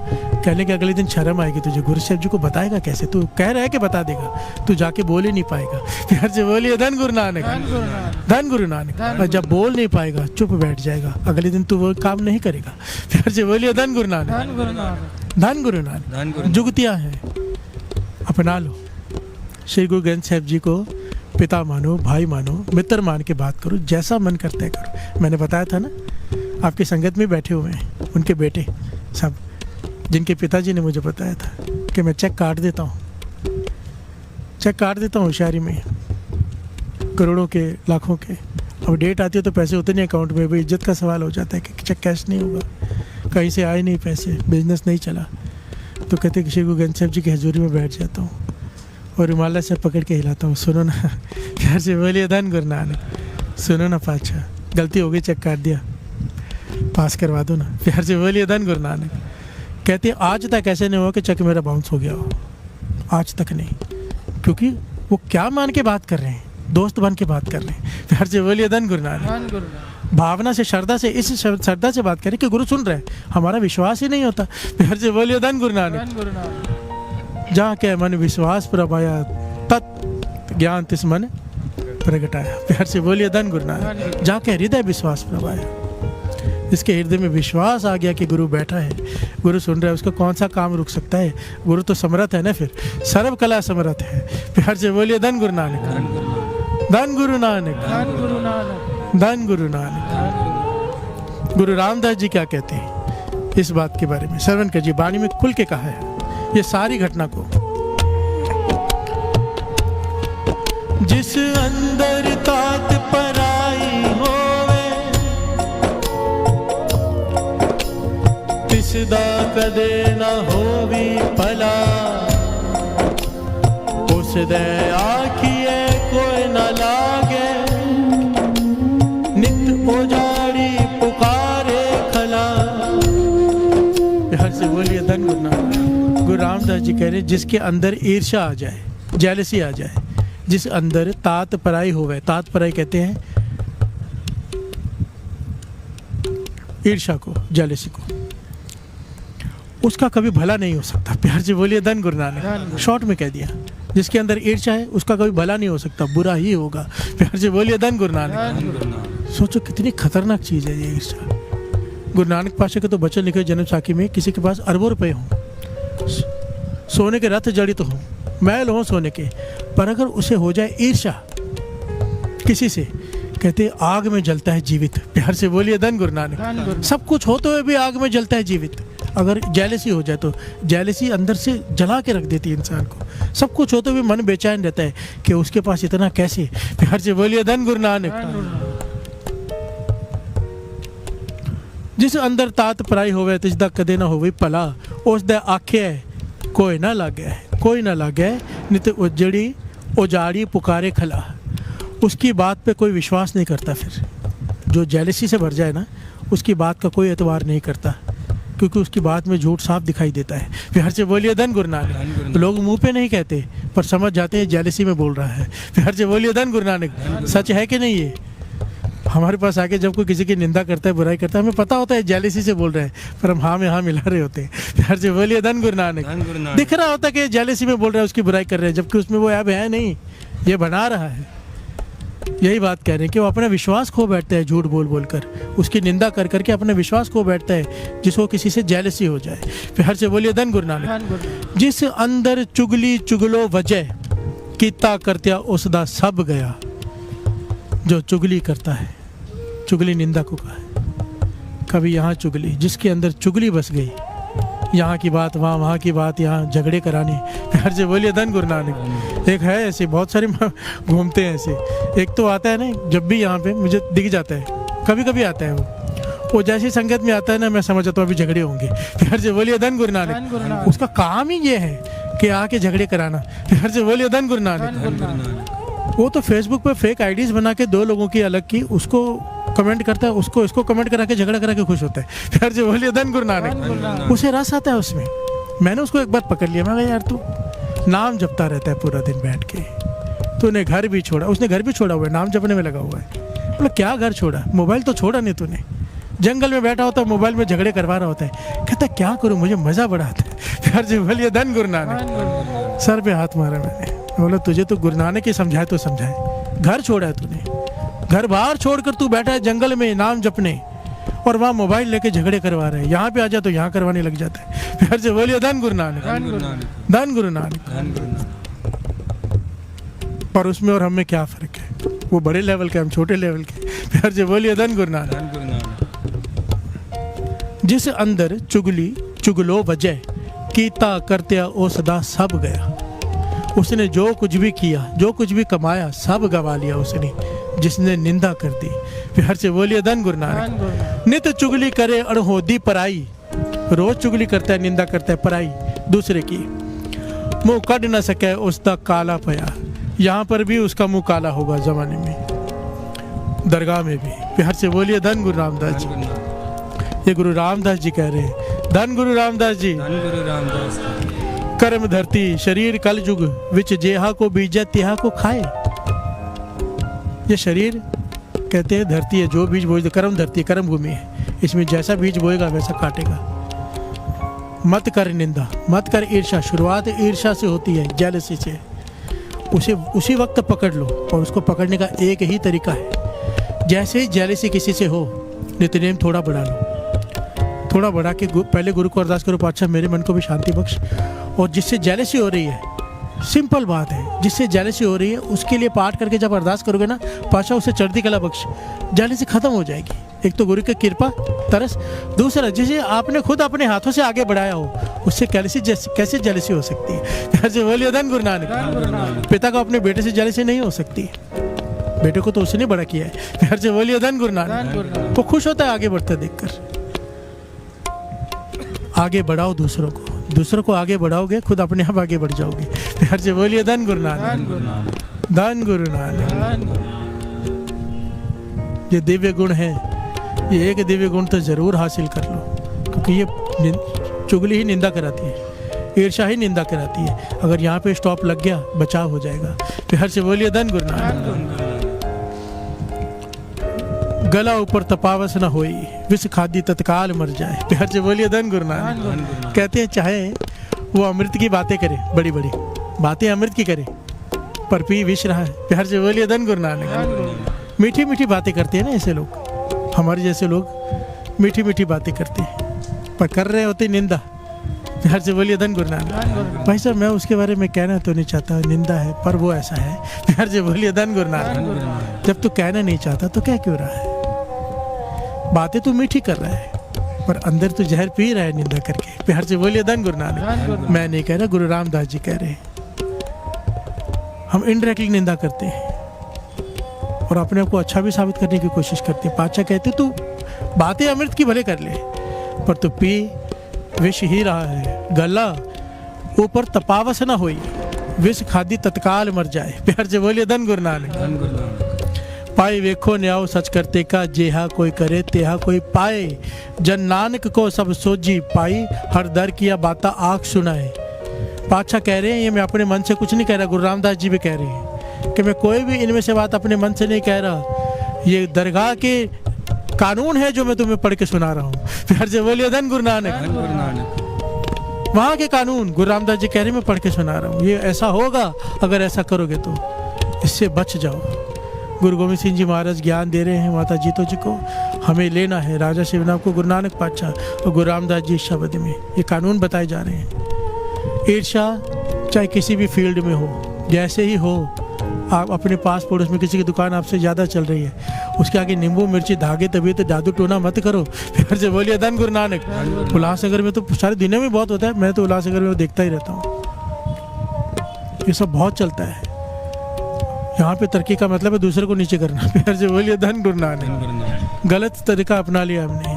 कहने के अगले दिन शर्म आएगी तुझे, गुरु साहिब जी को बताएगा कैसे? तू कह रहा है कि बता देगा, तू जाके बोल ही नहीं पाएगा। प्यार से बोलिए धन गुरु नानक। धन गुरु नानक। धन गुरु नानक। और जब बोल नहीं पाएगा चुप बैठ जाएगा, अगले दिन तू वो काम नहीं करेगा। प्यार से बोलिए धन गुरु नानक। धन गुरु नानक। धन गुरु नानक। जुगतियाँ हैं, अपना लो। श्री गुरु ग्रंथ साहिब जी को पिता मानो, भाई मानो, मित्र मान के बात करो, जैसा मन करता है करो। मैंने बताया था ना, आपकी संगत में बैठे हुए हैं उनके बेटे सब, जिनके पिताजी ने मुझे बताया था कि मैं चेक काट देता हूँ, चेक काट देता हूँ होशियारी में, करोड़ों के, लाखों के। अब डेट आती है तो पैसे होते नहीं अकाउंट में, भाई इज्जत का सवाल हो जाता है कि चेक कैश नहीं होगा, कहीं से आए नहीं पैसे, बिजनेस नहीं चला। तो कहते कि श्री गुरु ग्रंथ साहिब जी की हजूरी में बैठ जाता हूँ और रुमाला से पकड़ के हिलाता हूँ, सुनो ना। प्यार से बोलिए धन गुरु नानक। सुनो ना पाछा, गलती हो गई, चेक काट दिया, पास करवा दो ना। प्यार से बोलिए धन गुरु नानक। कहते हैं आज तक ऐसे नहीं हुआ कि चेक मेरा बाउंस हो गया हो, आज तक नहीं, क्योंकि वो क्या मान के बात कर रहे हैं, दोस्त बन के बात कर रहे हैं। प्यार से बोलिए धन गुरु नानक। धन गुरु नानक। भावना से, श्रद्धा से, इस श्रद्धा से बात करें कि गुरु सुन रहे हैं, हमारा विश्वास ही नहीं होता। प्यार से बोलिए धन गुरु नानक। धन गुरु नानक। जहाँ के मन विश्वास प्रभाया, तत् ज्ञान तिस मन प्रगटाया। प्यार से बोलिए धन गुरु नानक। जहाँ के हृदय विश्वास प्रभाया, जिसके हृदय में विश्वास आ गया कि गुरु बैठा है, गुरु सुन रहा है, उसका कौन सा काम रुक सकता है? गुरु तो समर्थ है ना, फिर सर्व कला समर्थ है। प्यार से बोलिए धन गुरु नानक। धन गुरु नानक। धन गुरु नानक। धन गुरु नानक। गुरु रामदास जी क्या कहते हैं इस बात के बारे में? श्रवण करिए, वाणी में खुल के कहा है ये सारी घटना को। जिस अंदर तात पराई होवे, तिसदा कदे न होवी भला, उस दे आखिए कोई न लागे, नित उजाड़ी पुकारे खला। हर से बोलिए धन गुरु नानक। गुरु रामदास जी कह रहे जिसके अंदर ईर्ष्या आ जाए, जेलसी आ जाए, जिस अंदर तात पराई होवे, तात पराई कहते हैं ईर्ष्या को, जेलसी को, उसका कभी भला नहीं हो सकता। प्यार से बोलिए धन गुरु नानक। शॉर्ट में कह दिया, जिसके अंदर ईर्ष्या है उसका कभी भला नहीं हो सकता, बुरा ही होगा। प्यार से बोलिए धन गुरु नानक। सोचो कितनी खतरनाक चीज है ये ईर्ष्या। गुरु नानक पाशा के तो बचन लिखे जन्म साखी में, किसी के पास अरबों रुपए हों, सोने के रथ जड़ित हों, मैल हों सोने के, पर अगर उसे हो जाए ईर्ष्या किसी से, कहते आग में जलता है जीवित। प्यार से बोलिए धन गुरु धन नानक। गुरु। सब कुछ होते हुए भी आग में जलता है जीवित। अगर जेलसी हो जाए तो जेलसी अंदर से जला के रख देती है इंसान को। सब कुछ होते हुए मन बेचैन रहता है कि उसके पास इतना कैसे। प्यार से बोलिए धन गुरु नानक। धन गुरु नानक। जिस अंदर तात पराई होवे तिसदा कदे ना होवे भला, उस दा आखे कोई ना लागे, कोई ना लागे, नित उजड़ी उजाड़ी पुकारे खला। उसकी बात पे कोई विश्वास नहीं करता। फिर जो जेलसी से भर जाए ना, उसकी बात का कोई एतबार नहीं करता, क्योंकि उसकी बात में झूठ साफ दिखाई देता है। प्यार से बोलिए धन गुरु नानक। लोग मुंह पे नहीं कहते पर समझ जाते हैं जेलसी में बोल रहा है। प्यार से बोलिए धन गुरु नानक। सच है कि नहीं? ये हमारे पास आके जब कोई किसी की निंदा करता है, बुराई करता है, हमें पता होता है जेलसी से बोल रहे हैं, पर हम हाँ में हाँ मिला रहे होते हैं। प्यार से बोलिए धन गुरु नानक। दिख रहा होता है कि जेलसी में बोल रहा है, उसकी बुराई कर रहे हैं, जबकि उसमें वो ऐब है नहीं, ये बना रहा है। यही बात कह रहे हैं कि वो अपना विश्वास खो बैठता है झूठ बोल बोल कर, उसकी निंदा कर करके अपना विश्वास खो बैठता है, जिसको किसी से जेलसी हो जाए। प्यार से बोलिए धन गुरु नानक। धन गुरु नानक। जिस अंदर चुगली चुगलो वजह कीता करत्या उसदा सब गया। जो चुगली करता है, चुगली निंदा को कहा है, कभी यहाँ चुगली, जिसके अंदर चुगली बस गई, यहाँ की बात वहाँ, वहाँ की बात यहाँ, झगड़े कराने। प्यार से बोलिए धन गुरु नानक। एक है ऐसे, बहुत सारे घूमते हैं ऐसे। एक तो आता है ना, जब भी यहाँ पे मुझे दिख जाता है, कभी कभी आता है वो जैसी संगत में आता है ना, मैं समझ जाता हूँ अभी झगड़े होंगे। प्यार से बोलिए धन गुरु धन नानक। गुरु नानक। उसका काम ही ये है कि आके झगड़े कराना। प्यार से बोलिए धन गुरु धन नानक। गुरु नानक। वो तो फेसबुक पे फेक आईडीज बना के दो लोगों की अलग की, उसको कमेंट करता है, उसको इसको कमेंट करा के झगड़ा करा के खुश होता है। प्यार से बोलिए धन गुरु धन गुरु नानक। नानक। उसे रस आता है उसमें। मैंने उसको एक बार पकड़ लिया, मैं कहा यार तू नाम जपता रहता है पूरा दिन बैठ के, तूने घर भी छोड़ा। उसने घर भी छोड़ा हुआ है, नाम जपने में लगा हुआ है। बोला क्या घर छोड़ा, मोबाइल तो छोड़ा नहीं तूने। जंगल में बैठा होता है, मोबाइल में झगड़े करवा रहा होता है। कहता क्या करूं, मुझे मजा बड़ा आता है। प्यार से बोलिए धन गुरु नानक। धन गुरु नानक। सर पे हाथ मारा मैंने, बोला तुझे तो गुरु नानक ही समझाए तो समझाए। घर छोड़ा है तूने, घर बाहर छोड़कर तू बैठा है जंगल में नाम जपने, और वहाँ मोबाइल लेके झगड़े करवा रहे हैं। यहाँ पे आ जा तो यहाँ करवाने लग जाता है। प्यार से बोलिए धन गुरु नानक। धन गुरु नानक। धन गुरु नानक। पर उसमें और हमें क्या फर्क है? वो बड़े लेवल के, हम छोटे लेवल के। प्यार से बोलिए धन गुरु नानक। जिस अंदर चुगली चुगलो वजह कीता करत्या ओ सदा सब गया। उसने जो कुछ भी किया, जो कुछ भी कमाया, सब गवा लिया उसने, जिसने निंदा कर दी। प्यार से बोलिए धन गुरु नानक। धन गुरु नानक। नित चुगली करे अणहोदी पराई। रोज चुगली करता है, निंदा करता है पराई दूसरे की। मुंह कढ़ न सके उसका काला पया। यहाँ पर भी उसका मुंह काला होगा जमाने में, दरगाह में भी। प्यार से बोलिए धन गुरु रामदास जी। ये गुरु रामदास जी कह रहे हैं। धन गुरु रामदास जी। कर्म धरती शरीर कल युग विच जेहा को बीजे तिहा को खाए। ये शरीर कहते हैं धरती है, जो बीज बोए, कर्म धरती है, कर्म भूमि है, इसमें जैसा बीज बोएगा वैसा काटेगा। मत कर निंदा, मत कर ईर्ष्या। शुरुआत ईर्ष्या से होती है, जेलसी से। उसे उसी वक्त पकड़ लो, और उसको पकड़ने का एक ही तरीका है। जैसे ही जेलसी किसी से हो, नित्यनेम थोड़ा बढ़ा लो, थोड़ा बढ़ा के पहले गुरु को अरदास करो, पातशाह मेरे मन को भी शांति बख्श। और जिससे जेलसी हो रही है, सिंपल बात है, जिससे जेलसी हो रही है उसके लिए पाठ करके जब अरदास करोगे ना, पातशाह उसे चढ़ती कला बख्श, जेलसी खत्म हो जाएगी। एक तो गुरु की कृपा तरस, दूसरा जिसे आपने खुद अपने हाथों से आगे बढ़ाया हो, उससे कैसे जेलसी हो सकती है? कैसे बोलिए धन गुरु धन गुरु नानक। नानक। पिता को अपने बेटे से जेलसी नहीं हो सकती, बेटे को तो उसने बड़ा किया है। प्यार से बोलिए धन गुरु धन नानक। गुरु नानक। वो खुश होता है आगे बढ़ते देखकर। आगे बढ़ाओ दूसरों को, दूसरों को आगे बढ़ाओगे, खुद अपने आप आगे बढ़ जाओगे। प्यार से बोलिए धन गुरु धन नानक। गुरु नानक। धन गुरु नानक। धन गुरु। ये दिव्य गुण है, ये एक दिव्य गुण तो जरूर हासिल कर लो, क्योंकि ये चुगली ही निंदा कराती है, ईर्ष्या ही निंदा कराती है। अगर यहाँ पे स्टॉप लग गया, बचाव हो जाएगा। प्यार से बोलिए धन गुरु नानक। गला ऊपर तपावस न होई, विष खादी तत्काल मर जाए। प्यार से बोलिए धन गुरु नानक। कहते हैं चाहे वो अमृत की बातें करे, बड़ी बड़ी बातें अमृत की करे, पर पी विष रहा है। प्यार से बोलिए धन गुरु नानक। मीठी मीठी बातें करते हैं ना ऐसे लोग, हमारे जैसे लोग मीठी मीठी बातें करते हैं पर कर रहे होते निंदा। प्यार से बोलिए धन गुरु नानक। धन गुरु नानक। भाई साहब मैं उसके बारे में कहना तो नहीं चाहता, निंदा है पर वो ऐसा है। प्यार से बोलिए धन गुरु धन गुरु नानक। नानक। जब तू कहना नहीं चाहता तो कह क्यों रहा है? बातें तू मीठी कर रहा है पर अंदर तू जहर पी रहा है निंदा करके। प्यार से बोलिए धन गुरु धन गुरु नानक। नानक। मैं नहीं कह रहा, गुरु रामदास जी कह रहे हैं। हम इनडायरेक्टली निंदा करते हैं और अपने आप को अच्छा भी साबित करने की कोशिश करते हैं। पाचा कहते तू बातें अमृत की भले कर ले पर तू पी विष ही रहा है। गला ऊपर तपावस न होई, विष खादी तत्काल मर जाए। प्यार से बोलिए धन गुरु नानक। धन गुरु नानक। पाई वेखो न्याओ सच करते का, जेहा कोई करे तेहा कोई पाए। जन नानक को सब सोजी पाई, हर दर किया बाता आँख सुनाए। पातशाह कह रहे हैं, ये मैं अपने मन से कुछ नहीं कह रहा, गुरु रामदास जी भी कह रहे हैं कि मैं कोई भी इनमें से बात अपने मन से नहीं कह रहा। ये दरगाह के कानून है जो मैं तुम्हें पढ़ के सुना रहा हूँ। प्यार से बोलिए धन गुरु नानक। धन गुरु नानक। वहाँ के कानून गुरु रामदास जी कह रहे हैं, मैं पढ़ के सुना रहा हूँ। ये ऐसा होगा अगर ऐसा करोगे तो, इससे बच जाओ। गुरु गोविंद सिंह जी महाराज ज्ञान दे रहे हैं माता जीतो जी को, हमें लेना है। राजा शिवनाथ को गुरु नानक पातशाह और गुरु रामदास जी शब्द में ये कानून बताए जा रहे हैं। ईर्ष्या चाहे किसी भी फील्ड में हो, जैसे ही हो, आप अपने पास पड़ोस में किसी की दुकान आपसे ज़्यादा चल रही है, उसके आगे नींबू मिर्ची धागे तबीयत जादू टोना मत करो। फिर से बोलिए धन गुरु नानक। उल्लासनगर में तो सारी दुनिया में बहुत होता है, मैं तो उल्लासनगर में देखता ही रहता हूँ। ये सब बहुत चलता है। यहाँ पे तरक्की का मतलब है दूसरे को नीचे करना। फिर से बोलिए धन गुरु नानक। गलत तरीका अपना लिया हमने।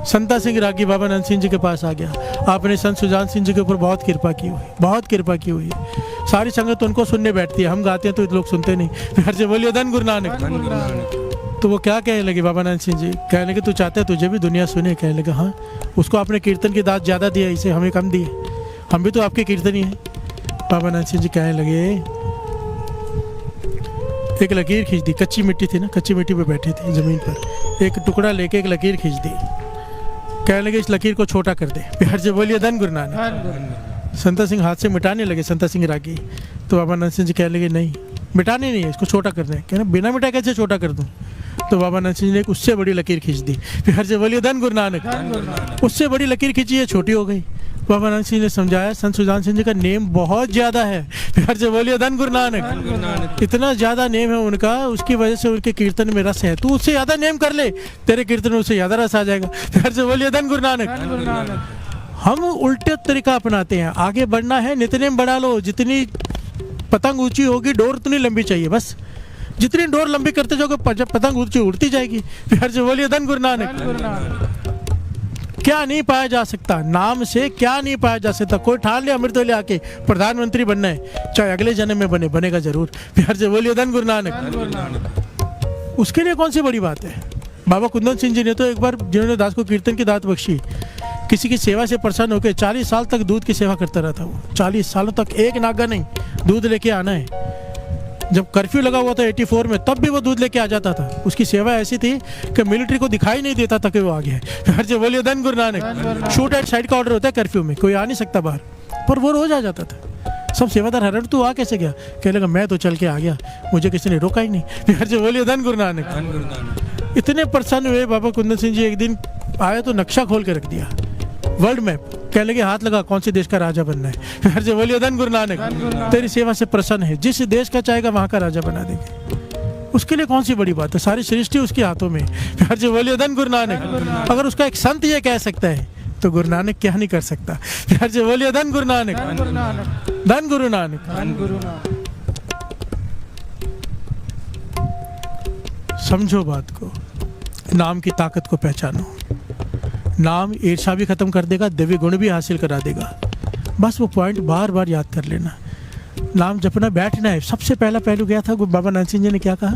संता सिंह रागी बाबा नंद सिंह जी के पास आ गया, आपने संत सुजान सिंह जी के ऊपर बहुत कृपा की हुई, बहुत कृपा की हुई। सारी संगत उनको सुनने बैठती है, हम गाते हैं तो लोग सुनते नहीं। फिर से बोलिए धन गुरु नानक। धन गुरु नानक। तो वो क्या कहने लगे बाबा नंद सिंह जी? कहने लगे तू चाहता है तुझे भी दुनिया सुने? कहने लगे हाँ, उसको आपने कीर्तन की दात ज़्यादा दिया, इसे हमें कम दिए, हम भी तो आपके कीर्तन ही हैं। बाबा नंद सिंह जी कहने लगे, एक लकीर खींच दी, कच्ची मिट्टी थी ना, कच्ची मिट्टी पे बैठे थे ज़मीन पर, एक टुकड़ा लेके एक लकीर खींच दी। कहने लगे इस लकीर को छोटा कर दे। प्यार से बोलिए धन गुरु नानक। धन गुरु नानक। संता सिंह हाथ से मिटाने लगे, संता सिंह रागी। तो बाबा नंद सिंह जी कहने लगे नहीं, मिटाने नहीं है, इसको छोटा करना है। कहना बिना मिटाए कैसे छोटा कर दूँ? तो बाबा नंद सिंह जी ने एक उससे बड़ी लकीर खींच दी। प्यार से बोलिए धन गुरु नानक। धन गुरु नानक। उससे बड़ी लकीर खींची है, छोटी हो गई। बाबा नंद सिंह ने समझाया संत सुजान सिंह जी का नेम बहुत ज़्यादा है। प्यार से बोलिए धन गुरु धन नानक। गुरु नानक। इतना ज़्यादा नेम है उनका, उसकी वजह से उनके कीर्तन में रस है। तू उससे ज़्यादा नेम कर ले, तेरे कीर्तन में उससे ज़्यादा रस आ जाएगा। प्यार से बोलिए धन गुरु नानक। धन गुरु नानक। हम उल्टे तरीका अपनाते हैं। आगे बढ़ना है, नितनेम बढ़ा लो। जितनी पतंग ऊंची होगी डोर उतनी लंबी चाहिए, बस जितनी डोर लंबी करते जाओगे पतंग ऊंची उड़ती जाएगी। प्यार से बोलिए धन गुरु नानक। धन गुरु नानक। क्या नहीं पाया जा सकता, नाम से क्या नहीं पाया जा सकता। कोई ठान ले अमृत वेले आके प्रधानमंत्री बनना है, चाहे अगले जन्म में बने, बनेगा जरूर। प्यार से बोलिए धन गुरु नानक। धन गुरु नानक। उसके लिए कौन सी बड़ी बात है? बाबा कुंदन सिंह जी ने तो एक बार, जिन्होंने दास को कीर्तन की दात बख्शी, किसी की सेवा से प्रसन्न होकर 40 साल तक दूध की सेवा करता रहता। वो 40 सालों तक एक नागा नहीं, दूध लेके आना है। जब कर्फ्यू लगा हुआ था 84 में, तब भी वो दूध लेके आ जाता था। उसकी सेवा ऐसी थी कि मिलिट्री को दिखाई नहीं देता था कि वो आ गया है। हर जो बोलिए धन Guru Nanak. Shoot at side का ऑर्डर होता है कर्फ्यू में, कोई आ नहीं सकता बाहर, पर वो रोज आ जाता था। सब सेवादार हैरान, तू आ कैसे गया? कहने लगा मैं तो चल के आ गया, मुझे किसी ने रोका ही नहीं। हर जो बोलिए धन गुरु नानक। धन गुरु नानक। इतने प्रसन्न हुए बाबा कुंदन सिंह जी, एक दिन आए तो नक्शा खोल के रख दिया, वर्ल्ड मैप। कहने लगे हाथ लगा, कौन से देश का राजा बनना है? हर जो बोलिए धन गुरु नानक। तेरी सेवा से प्रसन्न है, जिस देश का चाहेगा वहाँ का राजा बना देंगे। उसके लिए कौन सी बड़ी बात है? सारी सृष्टि उसके हाथों में। हर जो बोलिए धन गुरु नानक। अगर उसका एक संत ये कह सकता है तो गुरु नानक क्या नहीं कर सकता? हर जो बोलिए धन गुरु नानक। धन गुरु नानक। धन गुरु नानक। धन गुरु नानक। समझो बात को, नाम की ताकत को पहचानो। नाम ईर्ष्या भी खत्म कर देगा, दिव्य गुण भी हासिल करा देगा। बस वो पॉइंट बार बार याद कर लेना। नाम जपना बैठना है। सबसे पहला पहलू गया था बाबा नंद सिंह जी ने क्या कहा,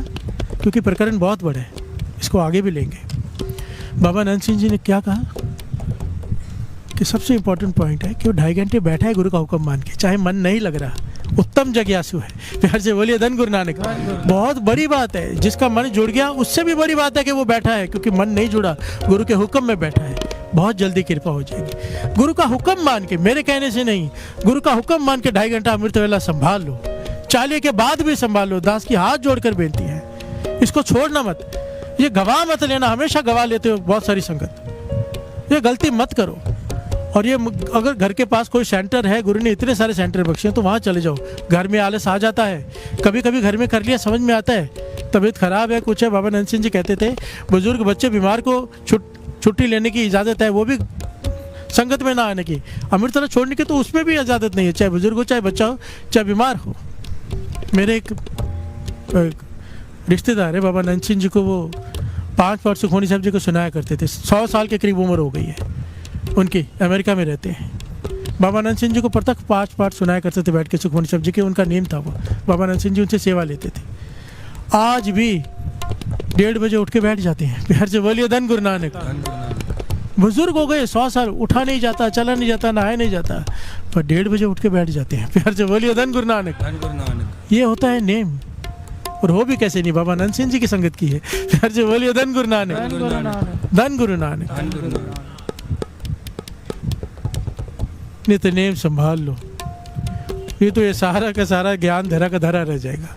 क्योंकि प्रकरण बहुत बड़ा है, इसको आगे भी लेंगे। बाबा नंद सिंह जी ने क्या कहा कि सबसे इंपॉर्टेंट पॉइंट है कि वो 2.5 घंटे बैठा है गुरु का हुक्म मान के, चाहे मन नहीं लग रहा। उत्तम जिज्ञासु है। प्यार से बोलिए धन गुरु नानक। बहुत बड़ी बात है, जिसका मन जुड़ गया उससे भी बड़ी बात है कि वो बैठा है, क्योंकि मन नहीं जुड़ा, गुरु के हुक्म में बैठा है। बहुत जल्दी कृपा हो जाएगी। गुरु का हुक्म मान के, मेरे कहने से नहीं, गुरु का हुक्म मान के 2.5 घंटा अमृत वेला संभाल लो, चालीहे के बाद भी संभाल लो। दास की हाथ जोड़कर बेनती है, इसको छोड़ना मत। ये गवा मत लेना, हमेशा गवा लेते हो बहुत सारी संगत। ये गलती मत करो। और ये अगर घर के पास कोई सेंटर है, गुरु ने इतने सारे सेंटर बख्शे हैं, तो वहाँ चले जाओ। घर में आलस आ जाता है, कभी कभी घर में कर लिया, समझ में आता है तबीयत खराब है कुछ है। बाबा नंद सिंह जी कहते थे बुजुर्ग बच्चे बीमार को छुट्टी लेने की इजाज़त है, वो भी संगत में ना आने की। अमृतसर छोड़ने की तो उसमें भी इजाज़त नहीं है, चाहे बुजुर्ग हो, चाहे बच्चा हो, चाहे बीमार हो। मेरे एक रिश्तेदार है, बाबा नंद सिंह जी को वो 5 पाठ सुखमनी साहब जी को सुनाया करते थे। 100 साल के करीब उम्र हो गई है उनकी, अमेरिका में रहते हैं। बाबा नंद सिंह जी को प्रत्यक्ष 5 पाठ सुनाया करते थे बैठ के सुखमनी साहब जी के, उनका नेम था वो। बाबा नंद सिंह जी उनसे सेवा लेते थे। आज भी 1:30 बजे उठ के बैठ जाते हैं। प्यार से बोलिए धन गुरु नानक। बुजुर्ग हो गए, 100 साल, उठा नहीं जाता, चला नहीं जाता, नहाया नहीं जाता, पर 1:30 बजे उठ के बैठ जाते हैं। प्यार से बोलिए धन गुरु नानक। ये होता है नेम, और हो भी कैसे नहीं, बाबा नंद सिंह जी की संगत की है। प्यार से बोलिए धन गुरु नानक, धन गुरु नानक। नित्य नेम संभाल लो, ये तो ये सारा का सारा ज्ञान धरा का धरा रह जाएगा।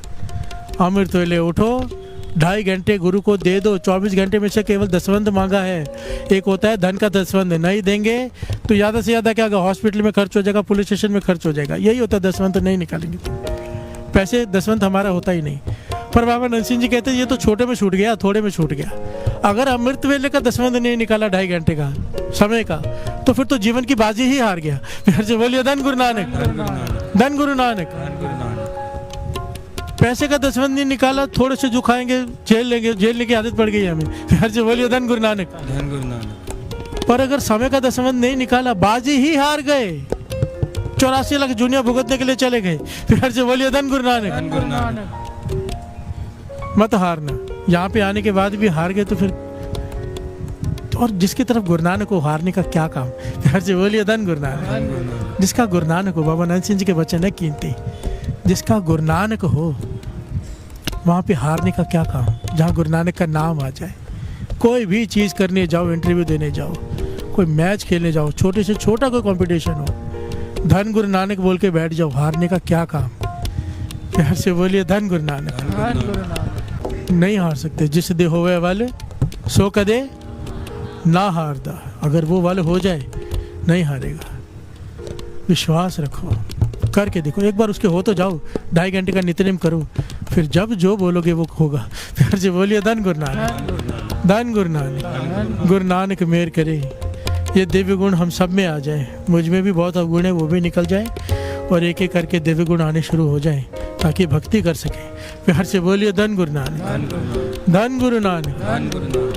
अमृत वेले उठो, 2.5 घंटे गुरु को दे दो। 24 घंटे में से केवल दसवंध मांगा है। एक होता है धन का दसवंध, नहीं देंगे तो ज़्यादा से ज़्यादा क्या होगा, हॉस्पिटल में खर्च हो जाएगा, पुलिस स्टेशन में खर्च हो जाएगा। यही होता है दसवंध, नहीं निकालेंगे तो पैसे, दसवंध हमारा होता ही नहीं। पर बाबा नंद सिंह जी कहते हैं ये तो छोटे में छूट गया, थोड़े में छूट गया। अगर अमृत वेले का दसवंध नहीं निकाला 2.5 घंटे का समय का, तो फिर तो जीवन की बाजी ही हार गया। फिर से बोलिए धन गुरु नानक, धन गुरु नानक। पैसे का दसवंध नहीं निकाला, थोड़े से जो खाएंगे जेल लेंगे, जेलने की आदत पड़ गई है हमें। फिर से बोलिए धन गुरु नानक, धन गुरु नानक। पर अगर समय का दसवंध नहीं निकाला, बाजी ही हार गए। 84 लाख जुनिया भुगतने के लिए चले गए। फिर से बोलिए धन गुरु नानक, धन गुरु नानक। मत हारना। यहाँ पे आने के बाद भी हार गए तो फिर, और जिसकी तरफ गुरु नानक को हारने का क्या काम। फिर से बोलिए धन गुरु नानक। जिसका गुरु नानक हो, बाबा नंद सिंह जी के वचन है कीमती, जिसका गुरु नानक हो वहाँ पे हारने का क्या काम। जहाँ गुरु नानक का नाम आ जाए, कोई भी चीज़ करने जाओ, इंटरव्यू देने जाओ, कोई मैच खेलने जाओ, छोटे से छोटा कोई कंपटीशन हो, धन गुरु नानक बोल के बैठ जाओ, हारने का क्या काम। प्यार से बोलिए धन गुरु नानक। नहीं हार सकते। जिस दे होवे वाले सो कदे ना हारदा। अगर वो वाले हो जाए, नहीं हारेगा। विश्वास रखो, करके देखो एक बार, उसके हो तो जाओ। 2.5 घंटे का नित्यनेम करो, फिर जब जो बोलोगे वो होगा। फिर से बोलिए धन गुरु नानक, धन गुरु नानक। गुरु नानक मेहर करे, ये दिव्य गुण हम सब में आ जाए। मुझ में भी बहुत अवगुण है, वो भी निकल जाए, और एक एक करके दिव्य गुण आने शुरू हो जाए, ताकि भक्ति कर सके। प्यार से बोलिए धन गुरु नानक, धन गुरु नानक।